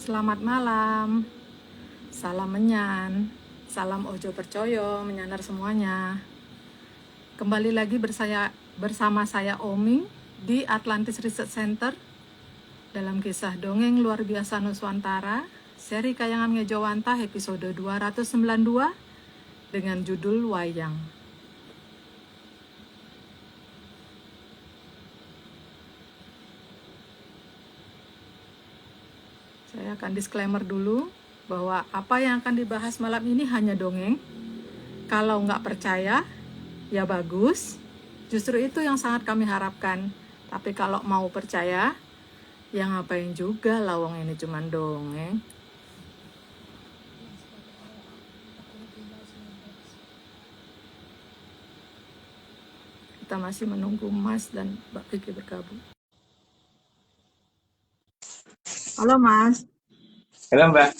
Selamat malam, salam menyan, salam ojo percoyo, menyanar semuanya. Kembali lagi bersama saya Oming di Atlantis Research Center dalam kisah dongeng luar biasa Nuswantara, seri Kayangan Ngejowantah episode 292 dengan judul Wayang. Saya akan disclaimer dulu bahwa apa yang akan dibahas malam ini hanya dongeng. Kalau nggak percaya, ya bagus. Justru itu yang sangat kami harapkan. Tapi kalau mau percaya, ya ngapain juga lawang ini cuma dongeng. Kita masih menunggu Mas dan Mbak Vicky bergabung. Halo Mas. Halo Mbak.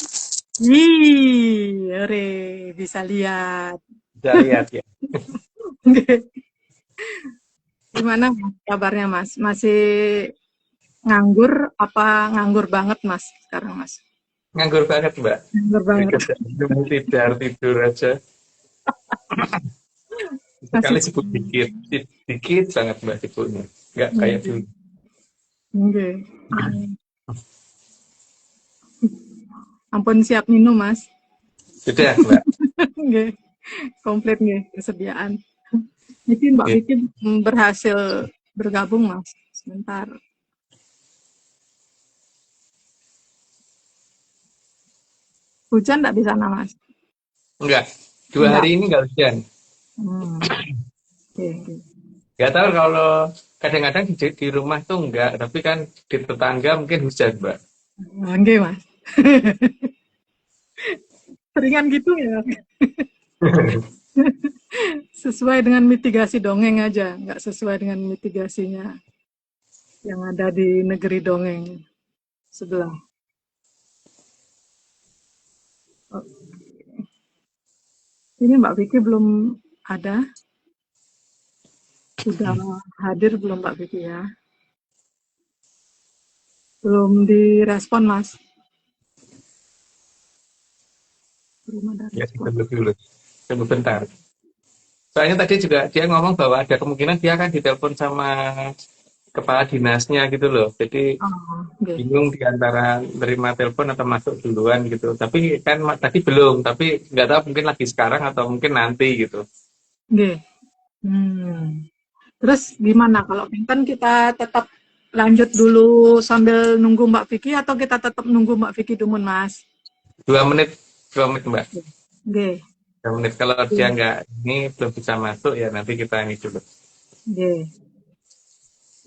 Bisa lihat. Bisa lihat ya. Gimana Mas, kabarnya Mas? Masih nganggur apa nganggur banget Mas sekarang Mas? Nganggur banget Mbak. Nganggur banget. Tidur aja. Sekali sibuk dikit banget Mbak sibuknya. Nggak kayak dulu. Oke. Ampun siap minum Mas. Sudah Mbak. Nggih. Komplit nggih kesediaan. Jadi Mbak Vicky berhasil bergabung Mas. Sebentar. Hujan nggak di sana Mas? Enggak. 2 hari ini nggak hujan. Oke. Nggak tahu kalau kadang-kadang di rumah tuh enggak, tapi kan di tetangga mungkin hujan Mbak. Nggih Mas. Seringan gitu ya. Sesuai dengan mitigasi dongeng aja, nggak sesuai dengan mitigasinya yang ada di negeri dongeng sebelah. Ini Mbak Vicky belum ada. Sudah hadir belum Mbak Vicky ya? Belum direspon Mas. Belum ada respon. Ya, tunggu bentar. Soalnya tadi juga dia ngomong bahwa ada kemungkinan dia akan ditelepon sama kepala dinasnya gitu loh. Jadi bingung di antara terima telepon atau masuk duluan gitu. Tapi kan tadi belum, tapi nggak tahu mungkin lagi sekarang atau mungkin nanti gitu. Oke. Terus gimana kalau kan kita tetap lanjut dulu sambil nunggu Mbak Vicky atau kita tetap nunggu Mbak Vicky dulu Mas? 2 menit Mbak. Oke. 2 menit kalau dia nggak ini belum bisa masuk ya nanti kita ini dulu. Oke.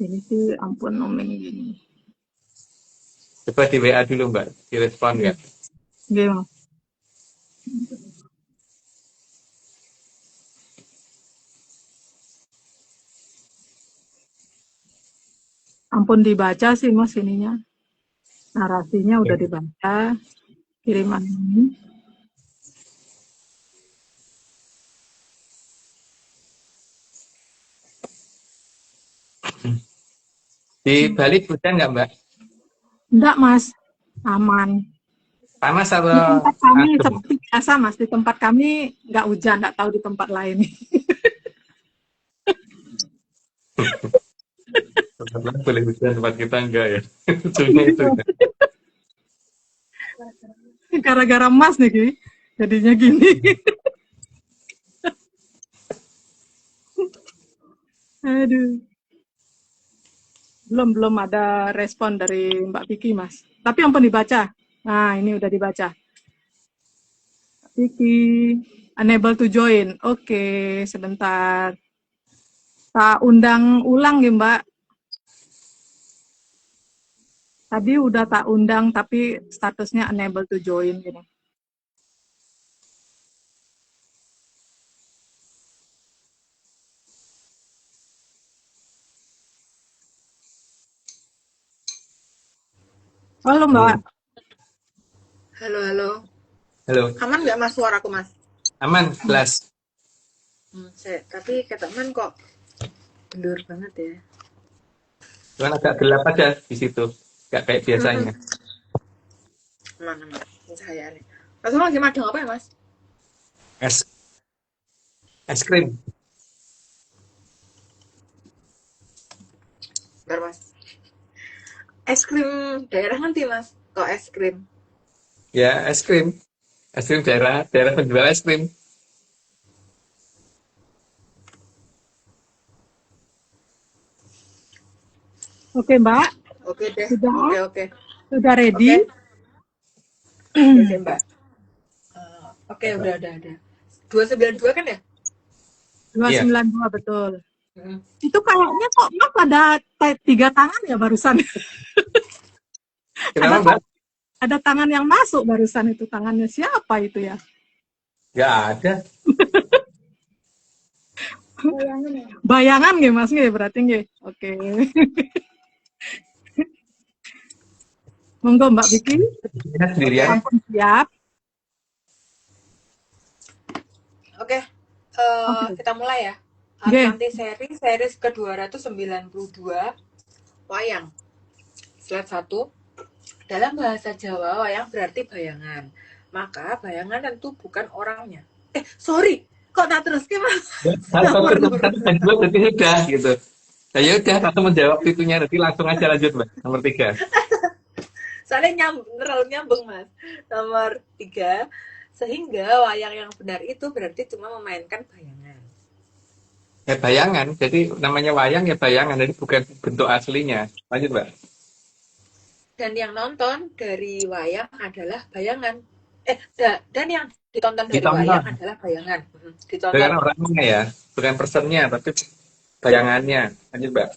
Ini sih ampun omeng gini. Coba di WA dulu Mbak, direspon nggak? Oke Mas. Ampun dibaca sih Mas ininya. Narasinya udah dibaca. Kiriman ini. Di Bali hujan nggak Mbak? Enggak Mas, aman. Panas Di atau tempat kami adem? seperti biasa Mas, di tempat kami nggak hujan, nggak tahu di tempat lain. Tempat lain boleh hujan, tempat kita enggak ya. Lucunya itu. Gara-gara Mas nih, Ki. Jadinya gini. Aduh. Belum ada respon dari Mbak Vicky, Mas. Tapi ampun dibaca. Nah, ini udah dibaca. Vicky, unable to join. Oke, sebentar. Tak undang ulang ya, Mbak. Tadi udah tak undang, tapi statusnya unable to join. Gini. Halo, Mbak. Halo. Halo. Aman nggak Mas suaraku Mas? Aman, jelas. Tapi teman kok bendur banget ya. Cuman agak gelap aja di situ, nggak kayak biasanya. Mana mas? Pencahayaan. Mas lagi madang apa ya mas? Es es krim. Bentar mas. Es krim daerah nanti mas. Kok es krim? Ya, es krim. Es krim daerah penjual es krim. Oke, Mbak. Oke deh. Sudah? Oke. Sudah Oke. ready? Oke deh mbak. Oke udah. 292 kan ya? 292 betul. Hmm. Itu kayaknya kok Mas ada 3 tangan ya barusan. Kenapa, Ada Mbak? ada tangan yang masuk barusan itu. Tangannya siapa itu ya? Nggak ada. Bayangan nggih Mas nggih berarti nggih. Oke. Monggo Mbak Vicky. Kita sendirian. Ampun siap. Oke. Oke. Kita mulai ya. Oke. Atlantis series ke-292 wayang. Slide 1. Dalam bahasa Jawa, wayang berarti bayangan. Maka bayangan tentu bukan orangnya. Sorry. Kok tak terus ke mas? Satu dan dua berarti sudah gitu. Nah, ya udah, satu menjawab itunya, nanti langsung aja lanjut, Mbak. Nomor 3. Soalnya nyambung mas. Nomor 3. Sehingga wayang yang benar itu berarti cuma memainkan bayangan. Ya bayangan, jadi namanya wayang ya bayangan, jadi bukan bentuk aslinya. Lanjut, Mbak. Dan yang nonton dari wayang adalah bayangan. Dan yang ditonton dari wayang adalah bayangan. Ditonton. Bukan orangnya ya, bukan personnya, tapi bayangannya. Lanjut, Mbak.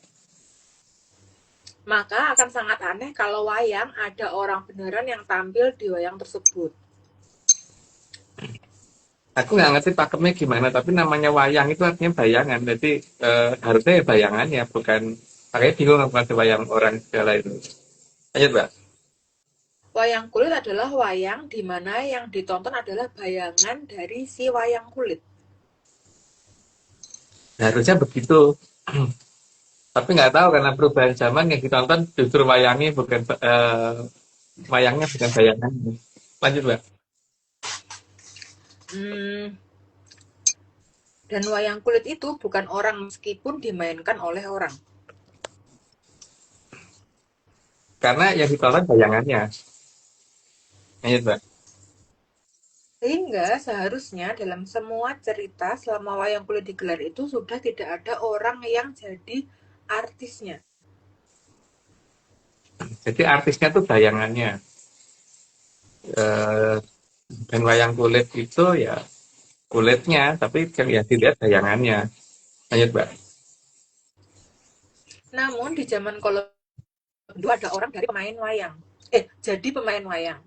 Maka akan sangat aneh kalau wayang ada orang beneran yang tampil di wayang tersebut. Aku nggak ngerti pakemnya gimana, tapi namanya wayang itu artinya bayangan. Jadi harusnya ya bayangannya, bukan. Makanya bingung aku ada wayang orang segala itu. Lanjut, Mbak. Wayang kulit adalah wayang di mana yang ditonton adalah bayangan dari si wayang kulit. Harusnya begitu. Tapi nggak tahu karena perubahan zaman yang ditonton justru wayangnya bukan wayangnya bukan bayangan. Lanjut, Mbak. Dan wayang kulit itu bukan orang meskipun dimainkan oleh orang. Karena yang ditonton bayangannya. Lanjut, Mbak. Sehingga seharusnya dalam semua cerita selama wayang kulit digelar itu sudah tidak ada orang yang jadi artisnya. Jadi artisnya tuh bayangannya. Dan wayang kulit itu ya kulitnya, tapi yang dilihat bayangannya. Lanjut, Mbak. Namun di zaman kolonial ada orang dari pemain wayang. Jadi pemain wayang.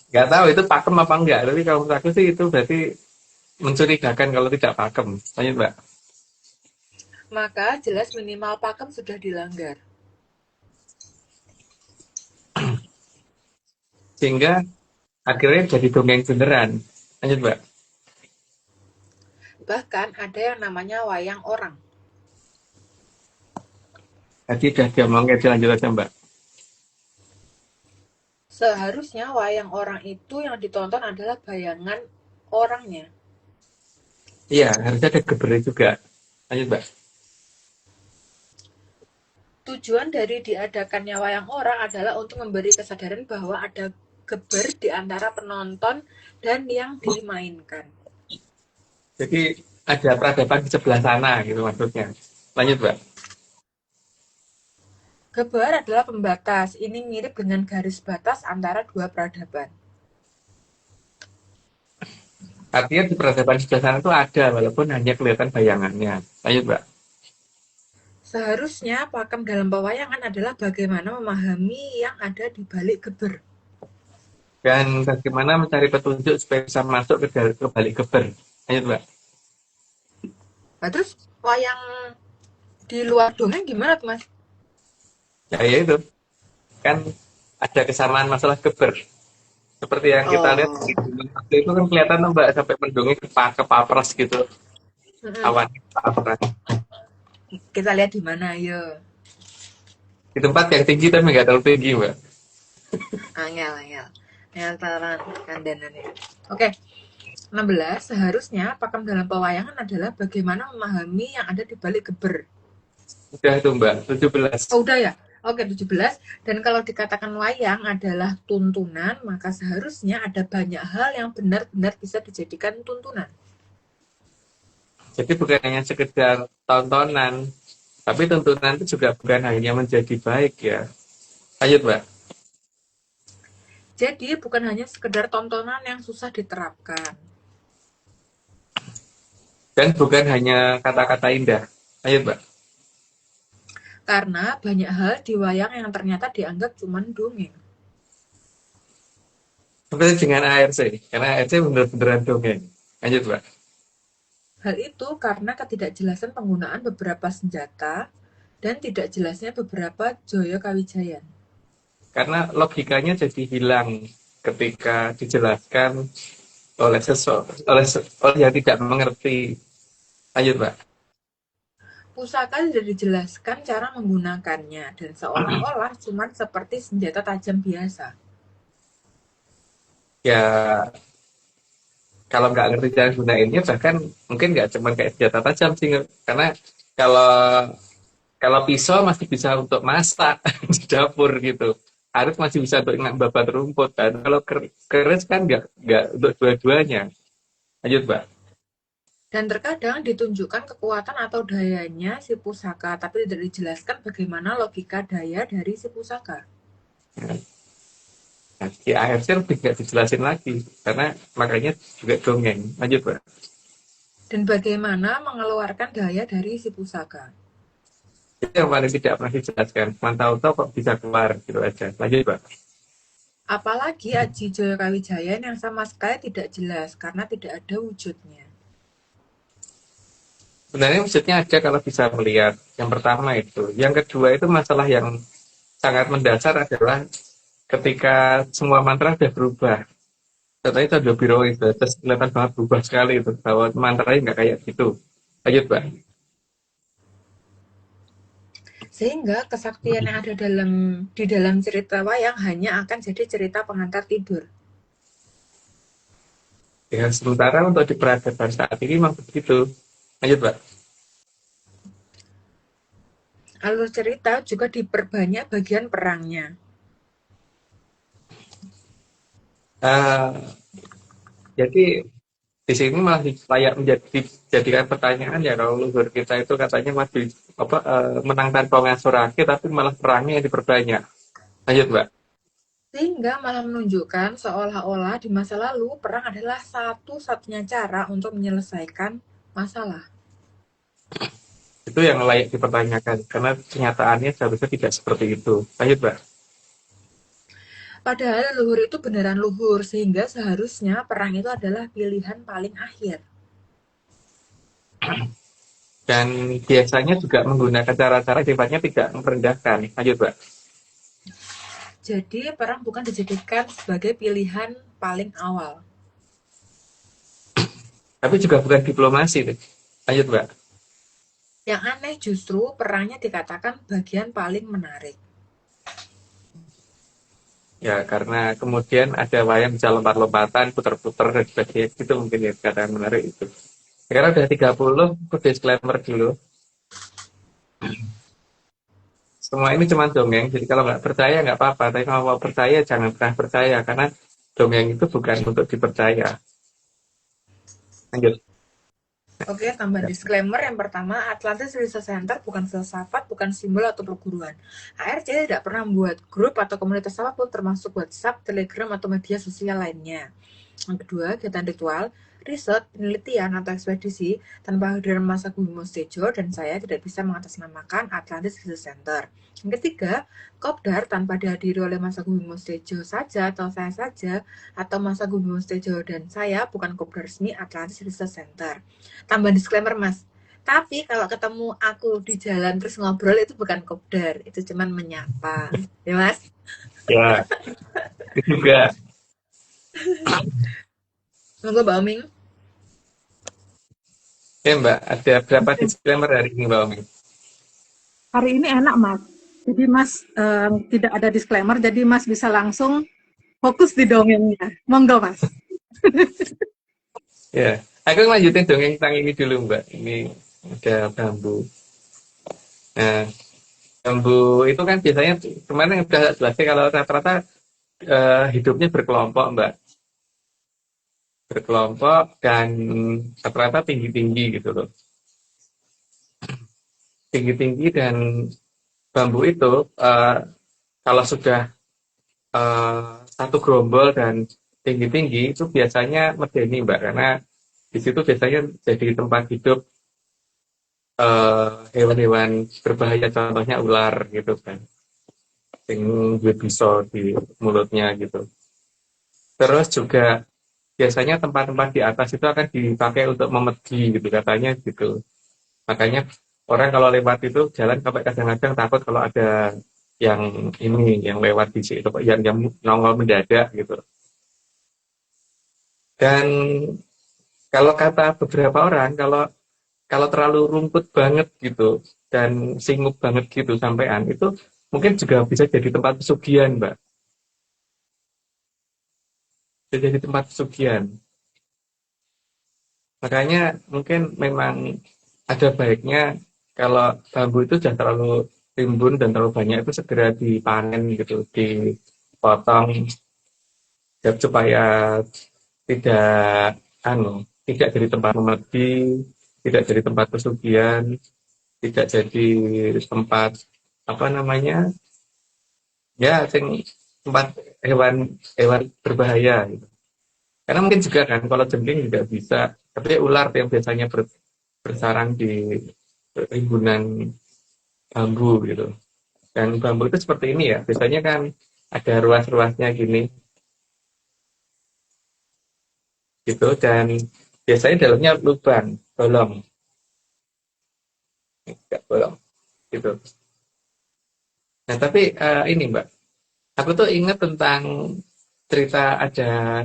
Nggak tahu itu pakem apa enggak, tapi kalau menurut aku sih itu berarti mencurigakan kalau tidak pakem. Lanjut, Mbak. Maka jelas minimal pakem sudah dilanggar. Sehingga akhirnya jadi dongeng beneran. Lanjut, Mbak. Bahkan ada yang namanya wayang orang. Tadi udah diomongin, lanjut aja, Mbak. Seharusnya wayang orang itu yang ditonton adalah bayangan orangnya. Iya, harusnya ada gebernya juga. Lanjut, Mbak. Tujuan dari diadakannya wayang orang adalah untuk memberi kesadaran bahwa ada geber di antara penonton dan yang dimainkan. Jadi ada peradaban di sebelah sana gitu maksudnya. Lanjut, Mbak. Geber adalah pembatas. Ini mirip dengan garis batas antara dua peradaban. Artinya di peradaban di sebelah sana itu ada, walaupun hanya kelihatan bayangannya. Lanjut, Mbak. Seharusnya pakem dalam pewayangan adalah bagaimana memahami yang ada di balik geber. Dan bagaimana mencari petunjuk supaya bisa masuk ke balik geber. Lanjut, Mbak. Nah, terus wayang di luar dongeng gimana tuh, Mas? Ya itu. Kan ada kesamaan masalah geber. Seperti yang kita lihat waktu itu kan kelihatan tuh, Mbak, sampai mendongeng ke papras gitu. Awan papras. Kita lihat di mana, ayo. Di tempat yang tinggi tapi nggak terlalu tinggi, Mbak. Angel. Angel kandanannya. Oke. 16. Seharusnya pakem dalam pewayangan adalah bagaimana memahami yang ada di balik geber. Udah itu, Mbak. 17. Oh, udah ya? Oke, 17. Dan kalau dikatakan wayang adalah tuntunan, maka seharusnya ada banyak hal yang benar-benar bisa dijadikan tuntunan. Jadi bukan hanya sekedar tontonan, tapi tuntunan itu juga bukan hanya menjadi baik ya. Lanjut, Mbak. Jadi bukan hanya sekedar tontonan yang susah diterapkan. Dan bukan hanya kata-kata indah. Lanjut, Mbak. Karena banyak hal di wayang yang ternyata dianggap cuma dongeng. Seperti dengan ARC, karena ARC benar-beneran dongeng. Lanjut, Mbak. Hal itu karena ketidakjelasan penggunaan beberapa senjata dan tidak jelasnya beberapa Joyo Kawijayan. Karena logikanya jadi hilang ketika dijelaskan oleh oleh yang tidak mengerti. Lanjut, Mbak. Pusaka tidak dijelaskan cara menggunakannya dan seolah-olah cuma seperti senjata tajam biasa. Ya, kalau nggak ngerti cara gunainnya, bahkan mungkin nggak cuma kayak senjata tajam sih. Karena kalau kalau pisau masih bisa untuk masak di dapur gitu. Arif masih bisa untuk babat rumput kan. Kalau keris kan nggak untuk dua-duanya. Lanjut, Mbak. Dan terkadang ditunjukkan kekuatan atau dayanya si pusaka, tapi tidak dijelaskan bagaimana logika daya dari si pusaka. Nah, di ARC lebih nggak dijelasin lagi. Karena makanya juga dongeng. Lanjut, Mbak. Dan bagaimana mengeluarkan daya dari si pusaka. Itu yang paling tidak pernah dijelaskan. Mantau-tahu kok bisa keluar gitu aja. Lanjut, Mbak. Apalagi Aji Joyo Kawijayan yang sama sekali tidak jelas karena tidak ada wujudnya. Sebenarnya wujudnya ada kalau bisa melihat. Yang pertama itu. Yang kedua itu masalah yang sangat mendasar adalah ketika semua mantra sudah berubah. Contohnya itu ada birois, terus kelihatan banget berubah sekali itu. Bahwa mantranya nggak kayak gitu. Lanjut, Mbak. Sehingga kesaktian yang ada di dalam cerita wayang hanya akan jadi cerita pengantar tidur. Ya, sementara untuk di peradaban saat ini memang begitu. Lanjut, Mbak. Alur cerita juga diperbanyak bagian perangnya. Jadi di sini malah layak menjadikan pertanyaan ya kalau luhur kita itu katanya masih menang tanpa mengasuh rakyat tapi malah perangnya yang diperbanyak. Lanjut, Mbak. Sehingga malah menunjukkan seolah-olah di masa lalu perang adalah satu-satunya cara untuk menyelesaikan masalah. Itu yang layak dipertanyakan karena kenyataannya seharusnya tidak seperti itu. Lanjut, Mbak. Padahal luhur itu beneran luhur, sehingga seharusnya perang itu adalah pilihan paling akhir. Dan biasanya juga menggunakan cara-cara sifatnya tidak merendahkan. Lanjut, Mbak. Jadi perang bukan dijadikan sebagai pilihan paling awal. Tapi juga bukan diplomasi. Lanjut, Mbak. Yang aneh justru perangnya dikatakan bagian paling menarik. Ya, karena kemudian ada wayang bisa lompat-lompatan, putar-putar, dan sebagainya. Itu mungkin ya kata yang menarik itu. Sekarang udah 30, aku disclaimer dulu. Semua ini cuma dongeng, jadi kalau nggak percaya nggak apa-apa. Tapi kalau mau percaya, jangan pernah percaya. Karena dongeng itu bukan untuk dipercaya. Lanjut. Oke, tambah disclaimer yang pertama, Atlantis Research Center bukan filsafat, bukan simbol atau perguruan. ARC tidak pernah membuat grup atau komunitas apapun termasuk WhatsApp, Telegram, atau media sosial lainnya. Yang kedua, kegiatan ritual, riset, penelitian, atau ekspedisi tanpa kehadiran Masagu Bimo-Stejo dan saya tidak bisa mengatasnamakan Atlantis Research Center. Yang ketiga, kopdar tanpa dihadiri oleh Masagu Bimo-Stejo saja atau saya saja, atau Masagu Bimo-Stejo dan saya bukan kopdar resmi Atlantis Research Center. Tambah disclaimer, Mas. Tapi kalau ketemu aku di jalan terus ngobrol itu bukan kopdar, itu cuman menyapa. Ya, Mas? Ya, itu juga. Monggo, Mbak Oming. Oke, Mbak. Ada berapa disclaimer hari ini, Mbak Omi? Hari ini enak, Mas. Jadi Mas tidak ada disclaimer, jadi Mas bisa langsung fokus di dongengnya. Monggo Mas. Ya, aku lanjutin dongeng tentang ini dulu Mbak. Ini ada bambu. Nah, bambu itu kan biasanya kemarin udah jelasnya kalau rata-rata hidupnya berkelompok Mbak. Berkelompok dan rata-rata tinggi-tinggi gitu loh. Tinggi-tinggi dan bambu itu kalau sudah satu gerombol dan tinggi-tinggi itu biasanya medeni Mbak, karena di situ biasanya jadi tempat hidup hewan-hewan berbahaya, contohnya ular gitu kan, yang bisa di mulutnya gitu. Terus juga biasanya tempat-tempat di atas itu akan dipakai untuk memedi gitu katanya gitu. Makanya orang kalau lewat itu jalan sampai kadang-kadang takut kalau ada yang ini yang lewat di situ, yang nongol mendadak gitu. Dan kalau kata beberapa orang, kalau kalau terlalu rumput banget gitu dan singgup banget gitu sampean itu mungkin juga bisa jadi tempat pesugihan, Mbak. Bisa jadi tempat pesugihan. Makanya mungkin memang ada baiknya kalau bambu itu sudah terlalu rimbun dan terlalu banyak itu segera dipanen gitu, dipotong supaya tidak tidak jadi tempat memedi, tidak jadi tempat pesugihan, tidak jadi tempat apa namanya ya tempat hewan hewan berbahaya gitu. Karena mungkin juga kan kalau jengking juga bisa, tapi ular yang biasanya bersarang di rimbunan bambu gitu. Dan bambu itu seperti ini ya, biasanya kan ada ruas-ruasnya gini gitu, dan biasanya dalamnya lubang, bolong, enggak bolong gitu. Nah tapi ini Mbak, aku tuh ingat tentang cerita ada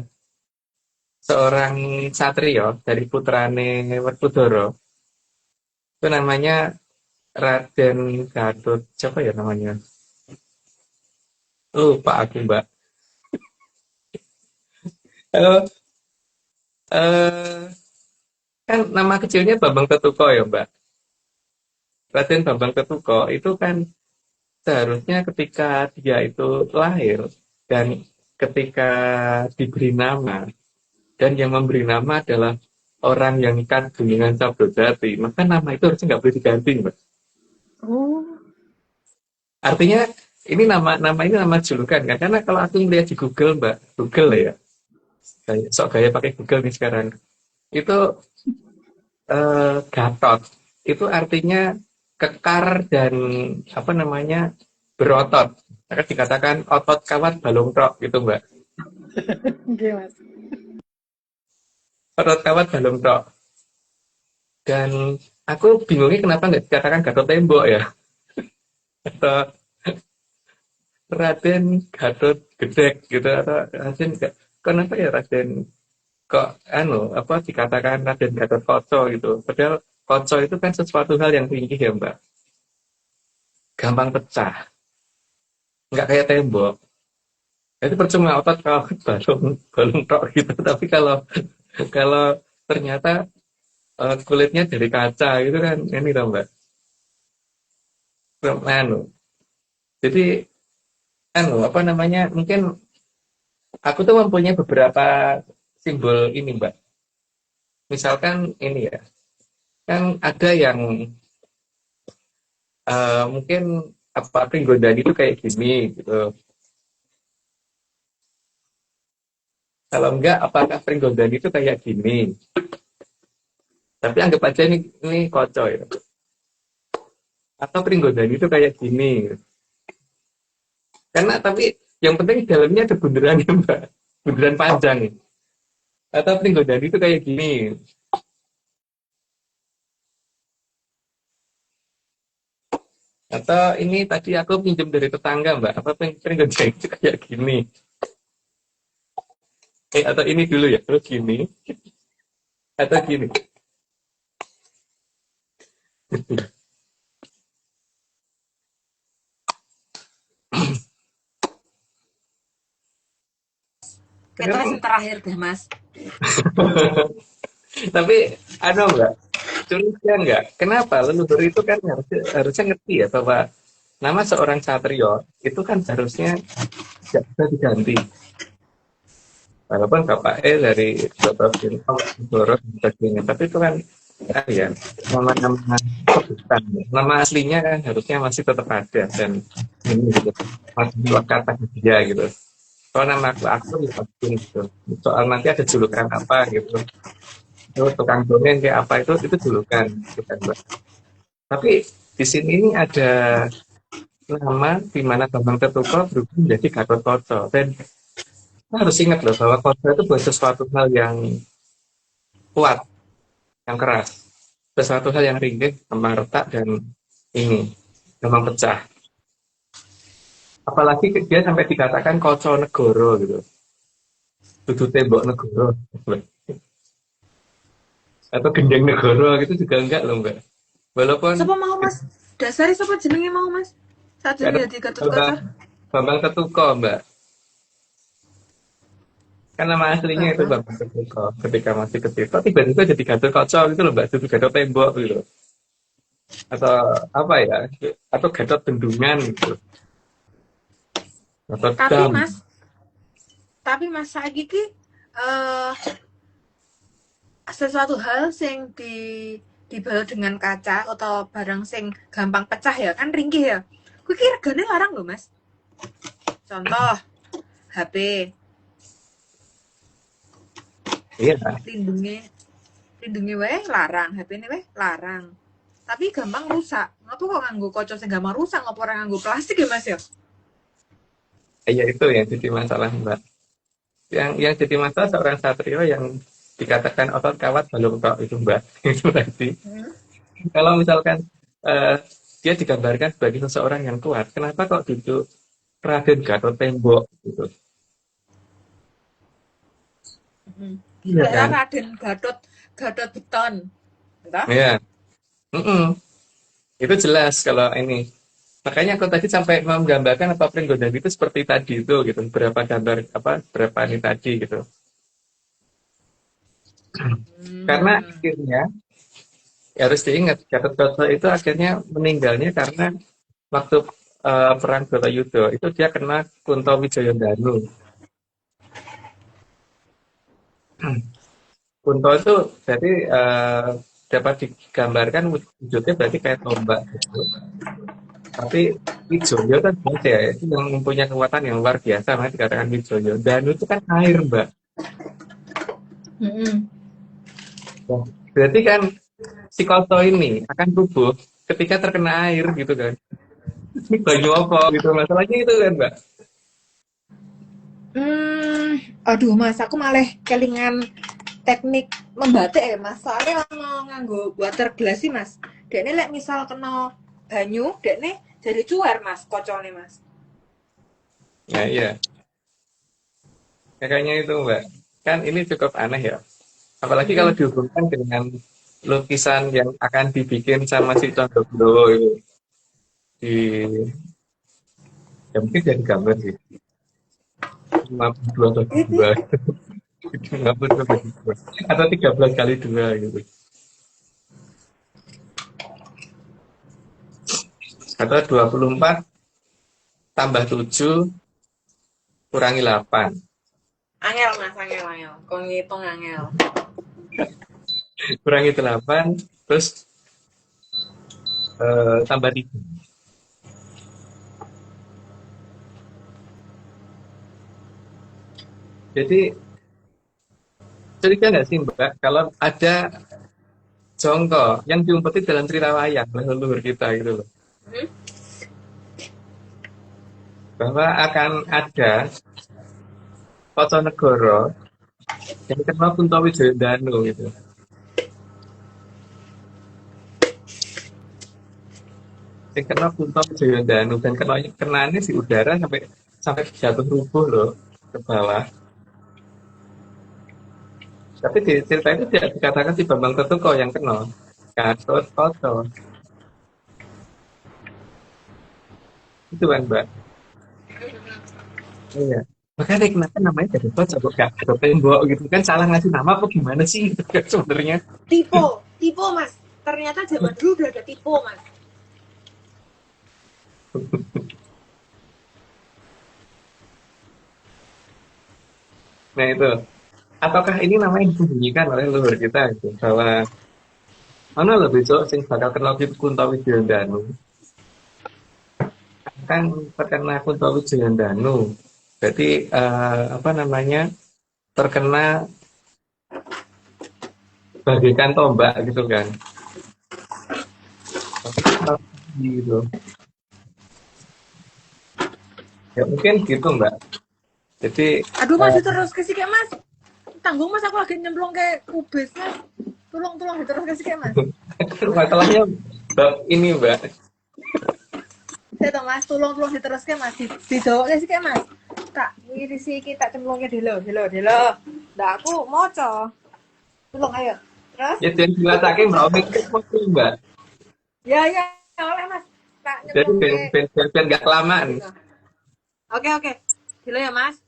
seorang satrio dari putrane Werkudara. Itu namanya Raden Gatot, siapa ya namanya? Lupa aku Mbak. Eh, eh, kan nama kecilnya Bambang Tetuko ya Mbak. Raden Bambang Tetuko itu kan seharusnya ketika dia itu lahir dan ketika diberi nama dan yang memberi nama adalah orang yang kagum dengan Sabdojati, maka nama itu harusnya nggak boleh diganti Mbak. Oh, Artinya ini nama ini nama julukan kan, karena kalau aku melihat di Google Mbak, Google ya, sok gaya pakai Google nih sekarang, itu Gatot itu artinya kekar dan apa namanya berotot. Maka dikatakan otot kawat balung tok gitu Mbak. oke Mas. Otot kawat balung tok. Dan aku bingungnya kenapa nggak dikatakan Gatot Tembok ya? Atau Raden Gatot Gedek gitu, atau Raden kenapa ya Raden kok apa dikatakan Raden Gatot Koco gitu. Padahal Koco itu kan sesuatu hal yang tinggi ya Mbak. Gampang pecah. Nggak kayak tembok. Itu percuma otot kalau balung balung tok gitu. Tapi kalau kalau ternyata kulitnya dari kaca gitu kan ini tau Mbak. Jadi apa namanya? Mungkin aku tuh mempunyai beberapa simbol ini Mbak. Misalkan ini ya. Kan ada yang mungkin apa Pringgodani itu kayak gini gitu. Kalau enggak, apakah Pringgodani itu kayak gini? Tapi anggap aja ini kocok ya. Atau Pringgodani itu kayak gini. Karena tapi yang penting dalamnya ada bundarannya Mbak. Bundaran panjang. Atau Pringgodani itu kayak gini. Atau ini tadi aku pinjam dari tetangga Mbak. Apa Pringgodani itu kayak gini. Atau ini dulu ya. Terus gini. Atau gini. Kita yang terakhir deh Mas. Tapi ada nggak curiga nggak? Kenapa leluhur itu kan harusnya ngerti ya bahwa nama seorang satrio itu kan harusnya tidak bisa diganti. Walaupun Bapak dari Bapak Bintang, Boros dan sebagainya, tapi itu kan ya nama-nama sebutan. Nama aslinya kan harusnya masih tetap ada dan ini gitu masih kata dia gitu. Kalau nama aku dipakai gitu. Soal nanti ada julukan apa gitu. Itu tukang dongeng kayak apa itu julukan gitu kan, Mbak. Tapi di sini ini ada nama di mana Bambang Ketuko berubah menjadi Gatot Kaca dan kita harus ingat loh bahwa Kaca itu bukan sesuatu hal yang kuat, yang keras, sesuatu hal yang ringan, gampang retak dan ini gampang pecah. Apalagi dia sampai dikatakan Kaca Negoro gitu, dudu tembok negoro atau gendeng negoro gitu juga enggak loh Mbak. Walaupun Siapa mau Mas? Dasari siapa jenenge mau Mas? Saat ada jadi Gatot Kaca. Bambang Ketuko Mbak. Kan nama aslinya itu Bambang. Bambang Ketuko. Ketika masih kecil, kok tiba-tiba jadi Gatot Kaca gitu loh Mbak, jadi Gatot Tembok gitu. Atau apa ya? Atau Gatot Bendungan gitu. Gatot Tapi Dam. Mas saiki ki sesuatu hal sing dibalut dengan kaca atau barang sing gampang pecah ya kan ringkih ya. Kuwi ki regane larang loh Mas. Contoh HP Iya. lindungi wae larang, HP-ne wae larang. Tapi gampang rusak. Ngapa kok nganggo kaca sing gampang rusak, ngapa ora nganggo plastik ya Mas ya? Iya itu yang jadi masalah Mbak. Yang jadi masalah seorang satrio yang dikatakan otot kawat balung tok itu Mbak. Itu tadi. Kalau misalkan eh, dia digambarkan sebagai seseorang yang kuat, kenapa kok duduk Raden Gatot Tembok gitu? Iya Kayak kan? Raden Gatot beton. Entah? Iya. Mm-mm. Itu jelas kalau ini. Makanya aku tadi sampai menggambarkan apa pringgodan itu seperti tadi itu gitu. Berapa gambar apa berapa ini tadi gitu. Karena akhirnya ya harus diingat Gatot Kaca itu akhirnya meninggalnya karena waktu perang Bratayuda itu dia kena Kunto Wijayandanu. Kunto itu jadi dapat digambarkan wujudnya berarti kayak tombak gitu. Tapi Wijoyo kan biasa ya, itu yang mempunyai kekuatan yang luar biasa, makanya dikatakan Wijoyo. Danu itu kan air, Mbak. Nah, berarti kan si Koto ini akan tubuh ketika terkena air gitu kan. Ini banyu apa gitu, masalahnya itu kan, Mbak. Aduh Mas, aku malah kelingan teknik membatik ya Mas. Soalnya ono nganggo water glass sih Mas. Dekne lek misal kena banyu, dekne jadi cuar Mas, kocone Mas. Nah, iya. Makanya itu, Mbak. Kan ini cukup aneh ya. Apalagi kalau dihubungkan dengan lukisan yang akan dibikin sama si Condrogowo itu. Di ya mungkin jadi gambar sih. 52 bagi 2. 52 bagi 2. Atau 13 kali 2 gitu. Atau 24 tambah 7 kurangi 8. Angel Mas, angel. Kau ngitung angel. Kurangi 8 terus tambah 3. Jadi curiga nggak sih Mbak kalau ada jongko yang diumpeti dalam cerita wayang leluhur kita gitu loh, bahwa akan ada Poconegoro yang kenal Kunto Wijayandanu gitu. Yang kenal Kunto Wijayandanu dan kenanya di udara sampai jatuh rubuh loh ke bawah. Tapi di cerita itu tidak dikatakan si Bambang Ketuko yang kenal, Gatot Kaca. Itu kan Mbak. Iya. Makanya kenapa namanya Gatot Kaca kok gak Gatot Tembok gitu kan, salah ngasih nama apa gimana sih gitu kan sebenarnya. Tipe mas, ternyata zaman dulu udah ada tipe mas. Nah itu, ataukah ini namanya disembunyikan oleh leluhur kita gitu, bahwa mana lebih besok sing bakal kenal Kunto Wijoyondanu kan terkena Kunto Wijoyondanu, berarti apa namanya, terkena bagaikan tombak gitu kan. Tapi kenapa gitu, ya mungkin gitu mbak. Jadi Aduh mas, terus ke sih mas. Tanggung mas, aku lagi nyemplung ke kubis mas. Tolong terus ke sih mas. masalahnya bab ini mbak. Saya tahu mas, tolong diteruskan mas. Di Jawa ke sih mas. Kak, ini sih kita cemplungnya dulu. Nggak aku moco. Tolong ayo. Terus? Ya jangan dilatake mbak Omik mbak. Ya oleh mas. Kak Jadi nyemplung ke. biar nggak kelamaan. Oke. Dulu ya mas.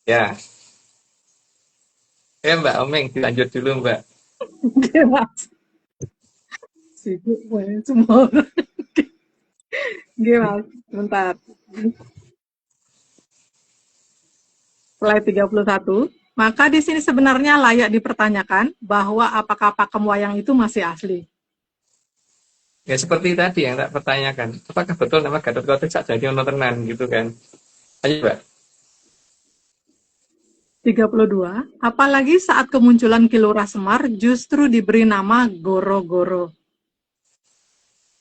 Ya, ya mbak Omeng dilanjut dulu mbak. Oke, Mas. Sibuk gue semua. Oke, Mas. Bentar. Slide 31. Maka di sini sebenarnya layak dipertanyakan bahwa apakah pakem wayang itu masih asli. Ya seperti tadi yang tak pertanyakan, apakah betul nama Gatot Kaca sak jadi ono tenan gitu kan? Ayo mbak. 32. Apalagi saat kemunculan Ki Lurah Semar justru diberi nama Goro-Goro.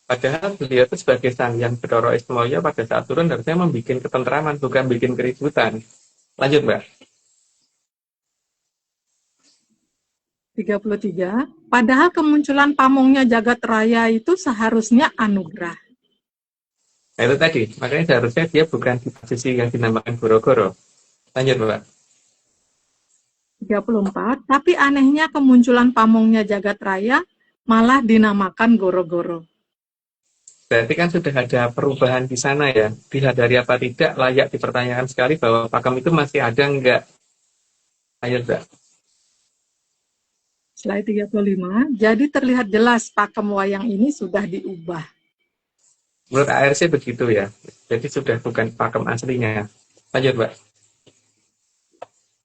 Padahal beliau itu sebagai Sanghyang Bathara Ismaya pada saat turun harusnya membuat ketentraman, bukan bikin keributan. Lanjut mbak. 33. Padahal kemunculan pamongnya Jagat Raya itu seharusnya anugerah. Nah itu tadi, makanya seharusnya dia bukan di posisi yang dinamakan Goro-Goro. Lanjut mbak. 34. Tapi anehnya kemunculan pamongnya Jagat Raya malah dinamakan Goro-Goro. Berarti kan sudah ada perubahan di sana ya. Dihadari apa tidak, layak dipertanyakan sekali bahwa pakem itu masih ada enggak. Ayo mbak. Slide 35. Jadi terlihat jelas pakem wayang ini sudah diubah. Menurut ARC begitu ya. Jadi sudah bukan pakem aslinya. Lanjut mbak.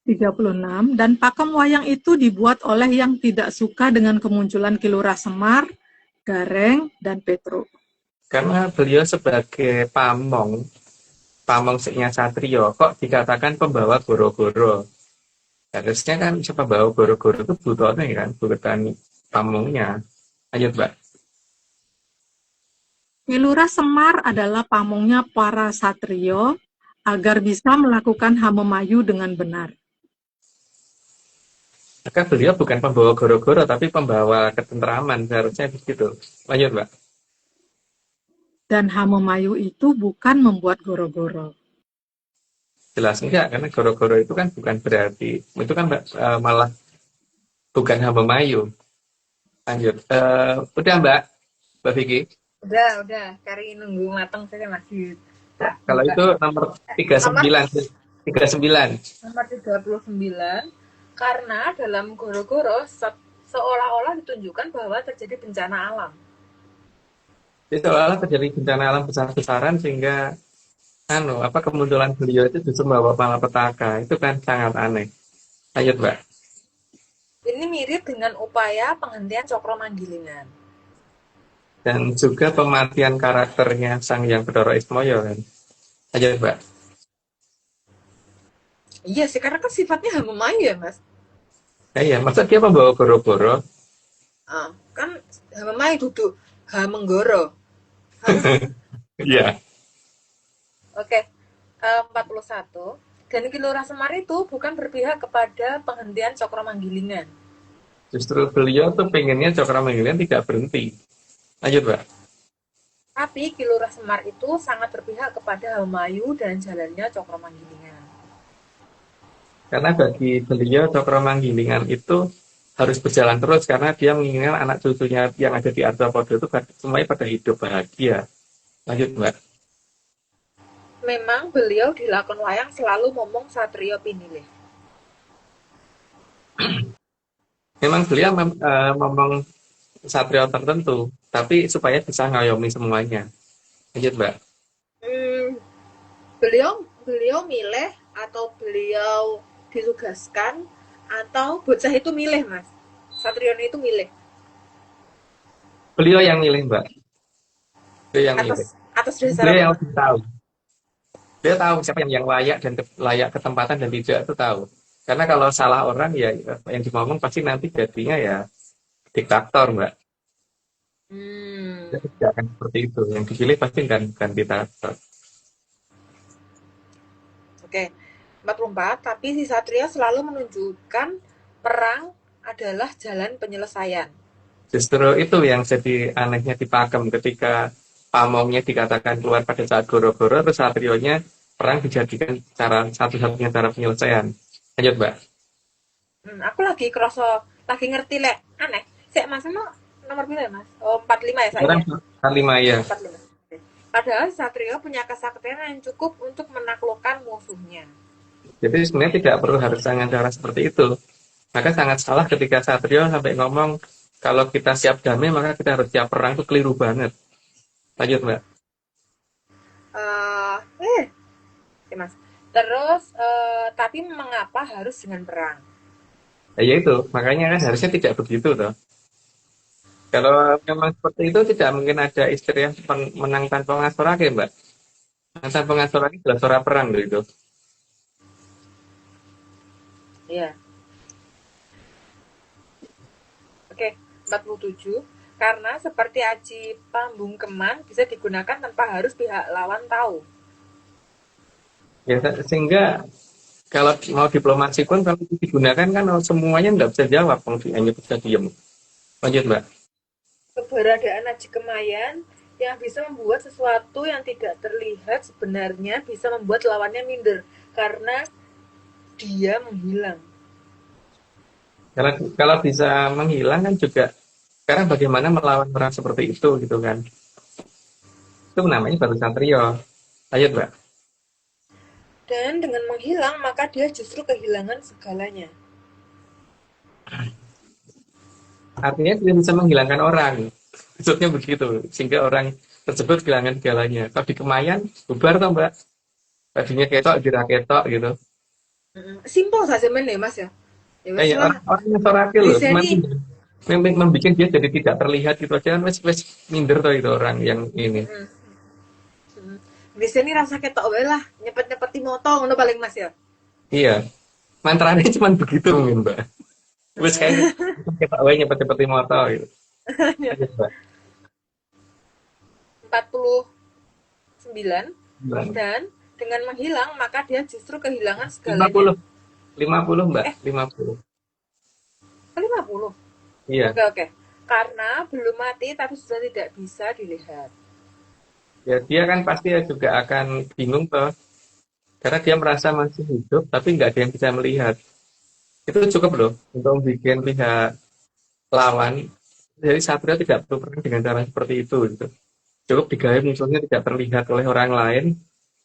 36. Dan pakem wayang itu dibuat oleh yang tidak suka dengan kemunculan Ki Lurah Semar, Gareng, dan Petro. Karena beliau sebagai pamong seknya Satrio, kok dikatakan pembawa goro-goro. Harusnya kan siapa bawa goro-goro itu butuhnya kan, bukan pamongnya. Lanjut mbak. Ki Lurah Semar adalah pamongnya para satrio agar bisa melakukan hamemayu dengan benar. Maka beliau bukan pembawa goro-goro, tapi pembawa ketentraman. Seharusnya begitu. Lanjut mbak. Dan hamemayu itu bukan membuat goro-goro. Jelas enggak, karena goro-goro itu kan bukan berarti, itu kan malah bukan hamemayu. Lanjut. Udah Mbak Vicky. Udah. Cari nunggu matang saya masih. Kalau itu nomor 39. 39. Nomor 39. Karena dalam Goro-Goro seolah-olah ditunjukkan bahwa terjadi bencana alam. Jadi seolah-olah terjadi bencana alam besar-besaran sehingga kemunculan beliau itu justru membawa malapetaka. Itu kan sangat aneh. Lanjut Mbak. Ini mirip dengan upaya penghentian Cokro Manggilingan. Dan juga pematian karakternya Sanghyang Bathara Ismaya kan. Lanjut Mbak. Iya sih, karena kan sifatnya hamemayu ya mas. Iya, masa dia membawa goro-goro? Kan hamemayu duduk hamenggoro. Iya. Oke, 41. Dan Ki Lurah Semar itu bukan berpihak kepada penghentian Cokro Manggilingan. Justru beliau tuh pengennya Cokro Manggilingan tidak berhenti. Lanjut Mbak. Tapi Ki Lurah Semar itu sangat berpihak kepada Hamemayu dan jalannya Cokro Manggilingan. Karena bagi beliau Cokro Manggilingan itu harus berjalan terus karena dia menginginkan anak cucunya yang ada di Arthropodo itu semuanya pada hidup bahagia. Lanjut Mbak. memang beliau di lakon wayang selalu ngomong satrio pinilih. Memang beliau ngomong satrio tertentu, tapi supaya bisa ngayomi semuanya. Lanjut, Mbak. Hmm, beliau milih atau beliau ditugaskan atau bocah itu milih, Mas? Satrioni itu milih Beliau yang milih, Mbak. Beliau yang milih. atas atas dasar Beliau apa, yang Mas? lebih tahu. Beliau tahu siapa yang layak dan layak ketempatan dan tidak itu tahu. Karena kalau salah orang ya yang dimomong pasti nanti jadinya ya diktator, Mbak. Hmm, Jadi tidak akan seperti itu. Yang dipilih pasti kan diktator. oke. 44, tapi si Satria selalu menunjukkan perang adalah jalan penyelesaian. Justru itu yang jadi anehnya di Pakem ketika pamongnya dikatakan keluar pada saat goro-goro, terus satrionya perang dijadikan cara satu-satunya cara penyelesaian. Lanjut, Mbak. Aku lagi kerasa lagi ngerti lek aneh. Sik Mas, emang nomor berapa ya, Mas? Oh, 45 ya saya Sekarang ya. kalimat ya. 45. Oke. Padahal Satrio punya kesaktian yang cukup untuk menaklukkan musuhnya. Jadi sebenarnya tidak perlu harus dengan cara seperti itu. Maka sangat salah ketika Satrio sampai ngomong kalau kita siap damai maka kita harus siap perang, itu keliru banget. Lanjut, Mbak. Eh, eh, oke, Mas. Terus tapi mengapa harus dengan perang? Ya itu, makanya kan harusnya tidak begitu toh. Kalau memang seperti itu tidak mungkin ada istilah menang tanpa ngasorake, Mbak. Menang tanpa ngasorake jelas ora perang loh itu. Iya. Oke, 47. Karena seperti aji pambungkeman bisa digunakan tanpa harus pihak lawan tahu. Ya, sehingga kalau mau diplomasi pun kalau digunakan kan semuanya nggak bisa jawab, hanya bisa diem. Lanjut, Mbak. Keberadaan aji kemayan yang bisa membuat sesuatu yang tidak terlihat sebenarnya bisa membuat lawannya minder karena dia menghilang. Kalau bisa menghilang kan juga sekarang bagaimana melawan orang seperti itu gitu kan. Itu namanya baru satrio. Lanjut, Mbak. Dan dengan menghilang maka dia justru kehilangan segalanya. Artinya dia bisa menghilangkan orang. Maksudnya begitu. Sehingga orang tersebut kehilangan segalanya. Kalau di Kemayan, bubar toh, Mbak. Tadinya ketok, diraketok gitu. Simpel saja men ya Mas ya. Ya wes Ya, lah. orang-orang yang sorake loh. Cuma Diseni. membuat dia jadi tidak terlihat gitu aja. Wes minder toh itu orang yang ini. Diseni rasa ketok wae lah, nyepet-nyepeti moto ngono paling Mas ya. Iya. Mantranya cuma begitu mungkin, Mbak. Wes kayaknya ketok wae nyepet-nyepeti motor gitu. Lanjut, Mbak. 49 dan dengan menghilang maka dia justru kehilangan Lima segalanya. puluh 50, Mbak. 50. 50. Iya. Oke. Karena belum mati tapi sudah tidak bisa dilihat. Ya, dia kan pasti ya juga akan bingung toh. Karena dia merasa masih hidup, tapi nggak ada yang bisa melihat. Itu cukup loh untuk bikin pihak lawan. Jadi Satria tidak perlu perang dengan cara seperti itu. Gitu. Cukup digaya musuhnya tidak terlihat oleh orang lain,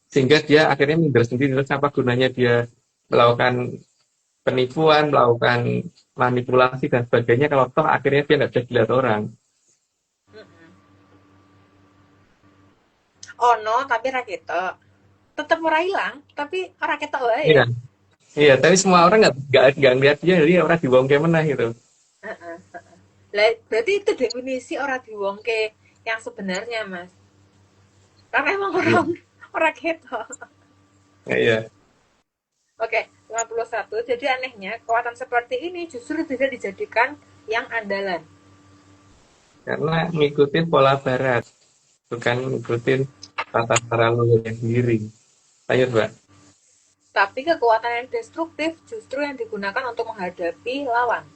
sehingga dia akhirnya minder sendiri. Terus apa gunanya dia melakukan penipuan, melakukan manipulasi dan sebagainya, kalau toh akhirnya dia nggak bisa dilihat orang. Oh no, tapi raketok. Tetap ora hilang, tapi raketok wae Iya, ya. iya. Tapi semua orang nggak ngeliat dia, jadi orang diwongke menah gitu. Heeh. Lah, berarti itu definisi orang diwongke yang sebenarnya, Mas. Karena emang Iya. orang ketok. Iya. Oke, 51. Jadi anehnya, kekuatan seperti ini justru tidak dijadikan yang andalan. Karena ngikutin pola barat, bukan ngikutin tata cara luhurnya sendiri. Lanjut, Mbak. Tapi kekuatan yang destruktif justru yang digunakan untuk menghadapi lawan.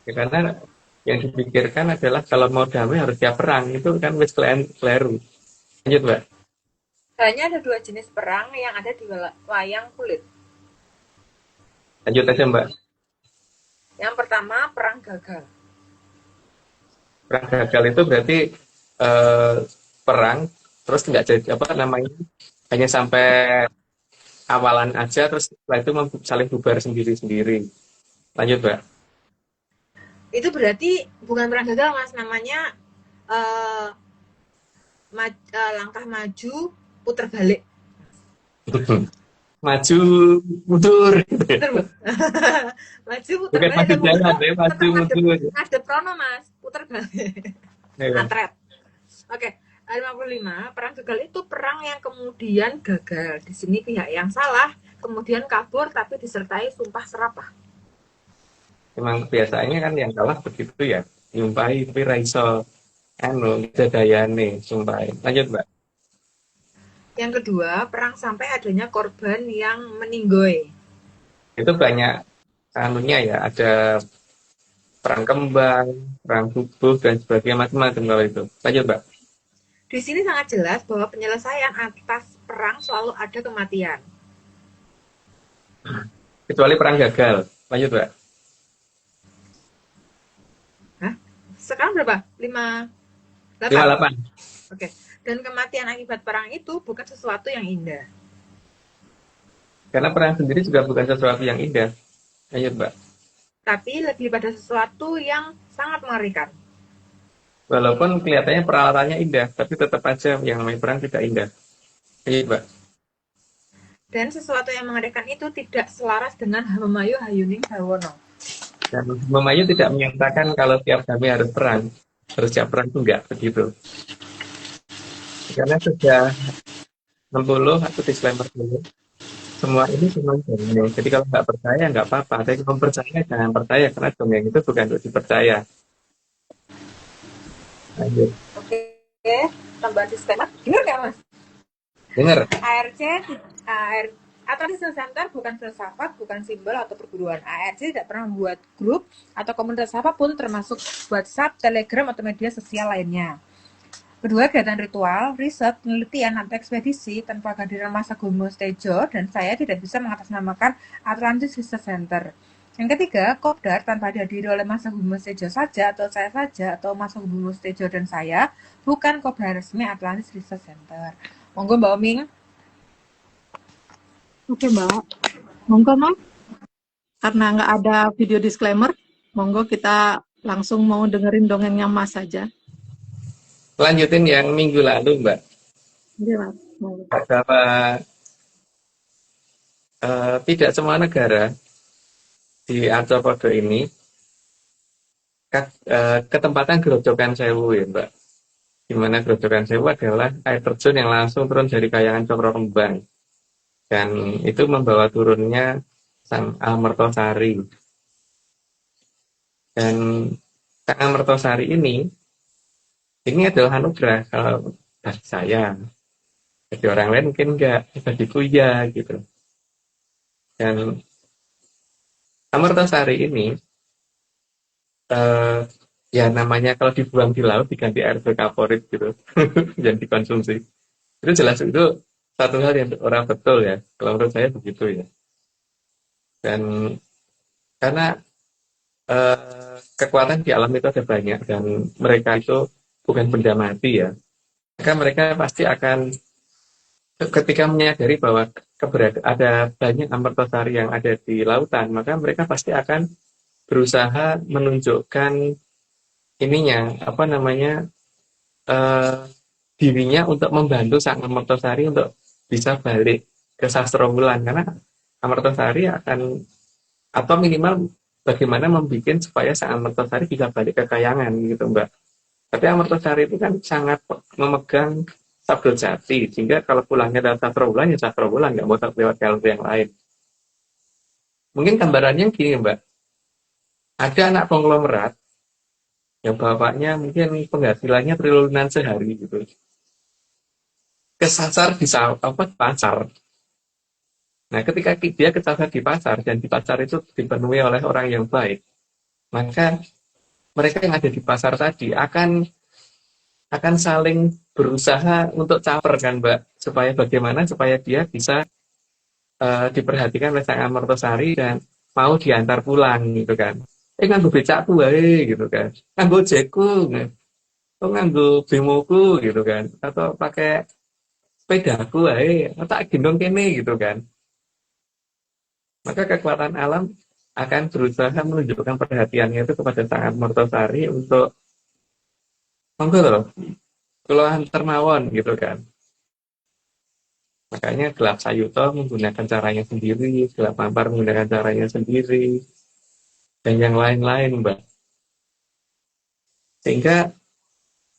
Ya, karena yang dipikirkan adalah kalau mau damai harus siap perang. Itu kan wis keliru. Lanjut, Mbak. Hanya ada dua jenis perang yang ada di wayang kulit. Lanjut aja, Mbak. Yang pertama, perang gagal. Perang gagal itu berarti eh, perang terus nggak jadi apa namanya, hanya sampai awalan aja, terus setelah itu saling bubar sendiri-sendiri. Lanjut, Mbak. Itu berarti bukan perang gagal, Mas. Namanya eh, langkah maju, putar balik. Maju mundur. Putar maju, putar Bukan balik. maju jalan, ya maju Tetap mundur. ngadep prono, Mas. Putar balik. Ya. Atret. Oke. 55, perang gagal itu perang yang kemudian gagal. Di sini pihak yang salah, kemudian kabur tapi disertai sumpah serapah. Emang biasanya kan yang kalah begitu ya, nyumpahi tapi raiso anu dayane sumpahin. Lanjut, Mbak. Yang kedua, perang sampai adanya korban yang meninggoy. Itu banyak anunya ya, ada perang kembang, perang bubuh dan sebagainya, macam-macam kalau itu. Lanjut, Mbak. Di sini sangat jelas bahwa penyelesaian atas perang selalu ada kematian. Kecuali perang gagal. Lanjut, Mbak. Hah? Sekarang berapa? 58. 58. Oke. Dan kematian akibat perang itu bukan sesuatu yang indah. Karena perang sendiri juga bukan sesuatu yang indah. Lanjut, Mbak. Tapi lebih pada sesuatu yang sangat mengerikan. Walaupun kelihatannya peralatannya indah, tapi tetap aja yang namanya perang tidak indah. Lanjut, Mbak. Dan sesuatu yang mengerikan itu tidak selaras dengan Hamayu Hayuning Bawono. Dan Memayu tidak menyatakan kalau tiap kami harus perang. Harus siap perang itu enggak begitu. Karena sudah 60 atau disclaimer dulu. Semua ini cuma dongeng. Jadi kalau nggak percaya nggak apa-apa. Tapi kalau percaya jangan percaya karena dongeng itu bukan untuk dipercaya. Lanjut. Oke. Tambahan disclaimer. Dengar nggak, Mas? Dengar. Atlantis Center bukan filsafat, bukan simbol atau perguruan. ARC tidak pernah membuat grup atau komunitas apapun termasuk WhatsApp, Telegram, atau media sosial lainnya. Kedua, kegiatan ritual, riset, penelitian, atau ekspedisi tanpa kehadiran Mas Agung Mustejo dan saya tidak bisa mengatasnamakan Atlantis Research Center. Yang ketiga, Kopdar tanpa dihadiri oleh Mas Agung Mustejo saja atau saya saja atau Mas Agung Mustejo dan saya bukan Kopdar resmi Atlantis Research Center. Monggo Mbak Oming. Oke, Mbak. Monggo, Mam. Karena nggak ada video disclaimer, monggo kita langsung mau dengerin dongengnya Mas saja. Lanjutin yang minggu lalu, Mbak. Iya, Mas. Bahwa tidak semua negara di arthropoda ini ketempatan Grojogan Sewu ya, Mbak. Di mana Grojogan Sewu adalah air terjun yang langsung turun dari Kayangan Cokro Kembang. Dan itu membawa turunnya Sang Amertosari. Dan Sang Amertosari ini adalah anugerah kalau bagi saya. Bagi orang lain mungkin enggak, bagiku ya gitu. Dan Amertosari ini ya namanya kalau dibuang di laut diganti air berkaporit gitu dan dikonsumsi. Itu jelas itu satu hal yang orang betul ya, kalau menurut saya begitu ya. Dan karena kekuatan di alam itu ada banyak dan mereka itu bukan benda mati ya, maka mereka pasti akan ketika menyadari bahwa ada banyak Amertosari yang ada di lautan, maka mereka pasti akan berusaha menunjukkan ininya apa namanya dirinya untuk membantu Sang Amertosari untuk bisa balik ke Sastra Wulan, karena Amertosari akan atau minimal bagaimana membuat supaya Sang Amertosari bisa balik ke Kayangan gitu, Mbak. Tapi Amertosari itu kan sangat memegang Sabdo Jati, sehingga kalau pulangnya dari Sastra Wulan ya Sastra Wulan, nggak mau lewat jalur yang lain. Mungkin gambarannya gini, Mbak. Ada anak konglomerat yang bapaknya mungkin penghasilannya triliunan sehari gitu, kesasar di pasar. Nah, ketika dia kesasar di pasar dan di pasar itu dipenuhi oleh orang yang baik, maka mereka yang ada di pasar tadi akan saling berusaha untuk caper kan, Mbak, supaya bagaimana supaya dia bisa diperhatikan oleh Sang Amertosari dan mau diantar pulang gitu kan. Nganggo becakku wae gitu kan. Nganggo jekku, nganggo bemoku gitu kan. Atau pakai sepedaku ae, tak gendong kene gitu kan. Maka kekuatan alam akan berusaha menunjukkan perhatiannya itu kepada Sang Amartasari untuk monggo loh, kula hanter mawon gitu kan. Makanya gelap sayuto menggunakan caranya sendiri, gelap mampar menggunakan caranya sendiri, dan yang lain-lain, Mbak. Sehingga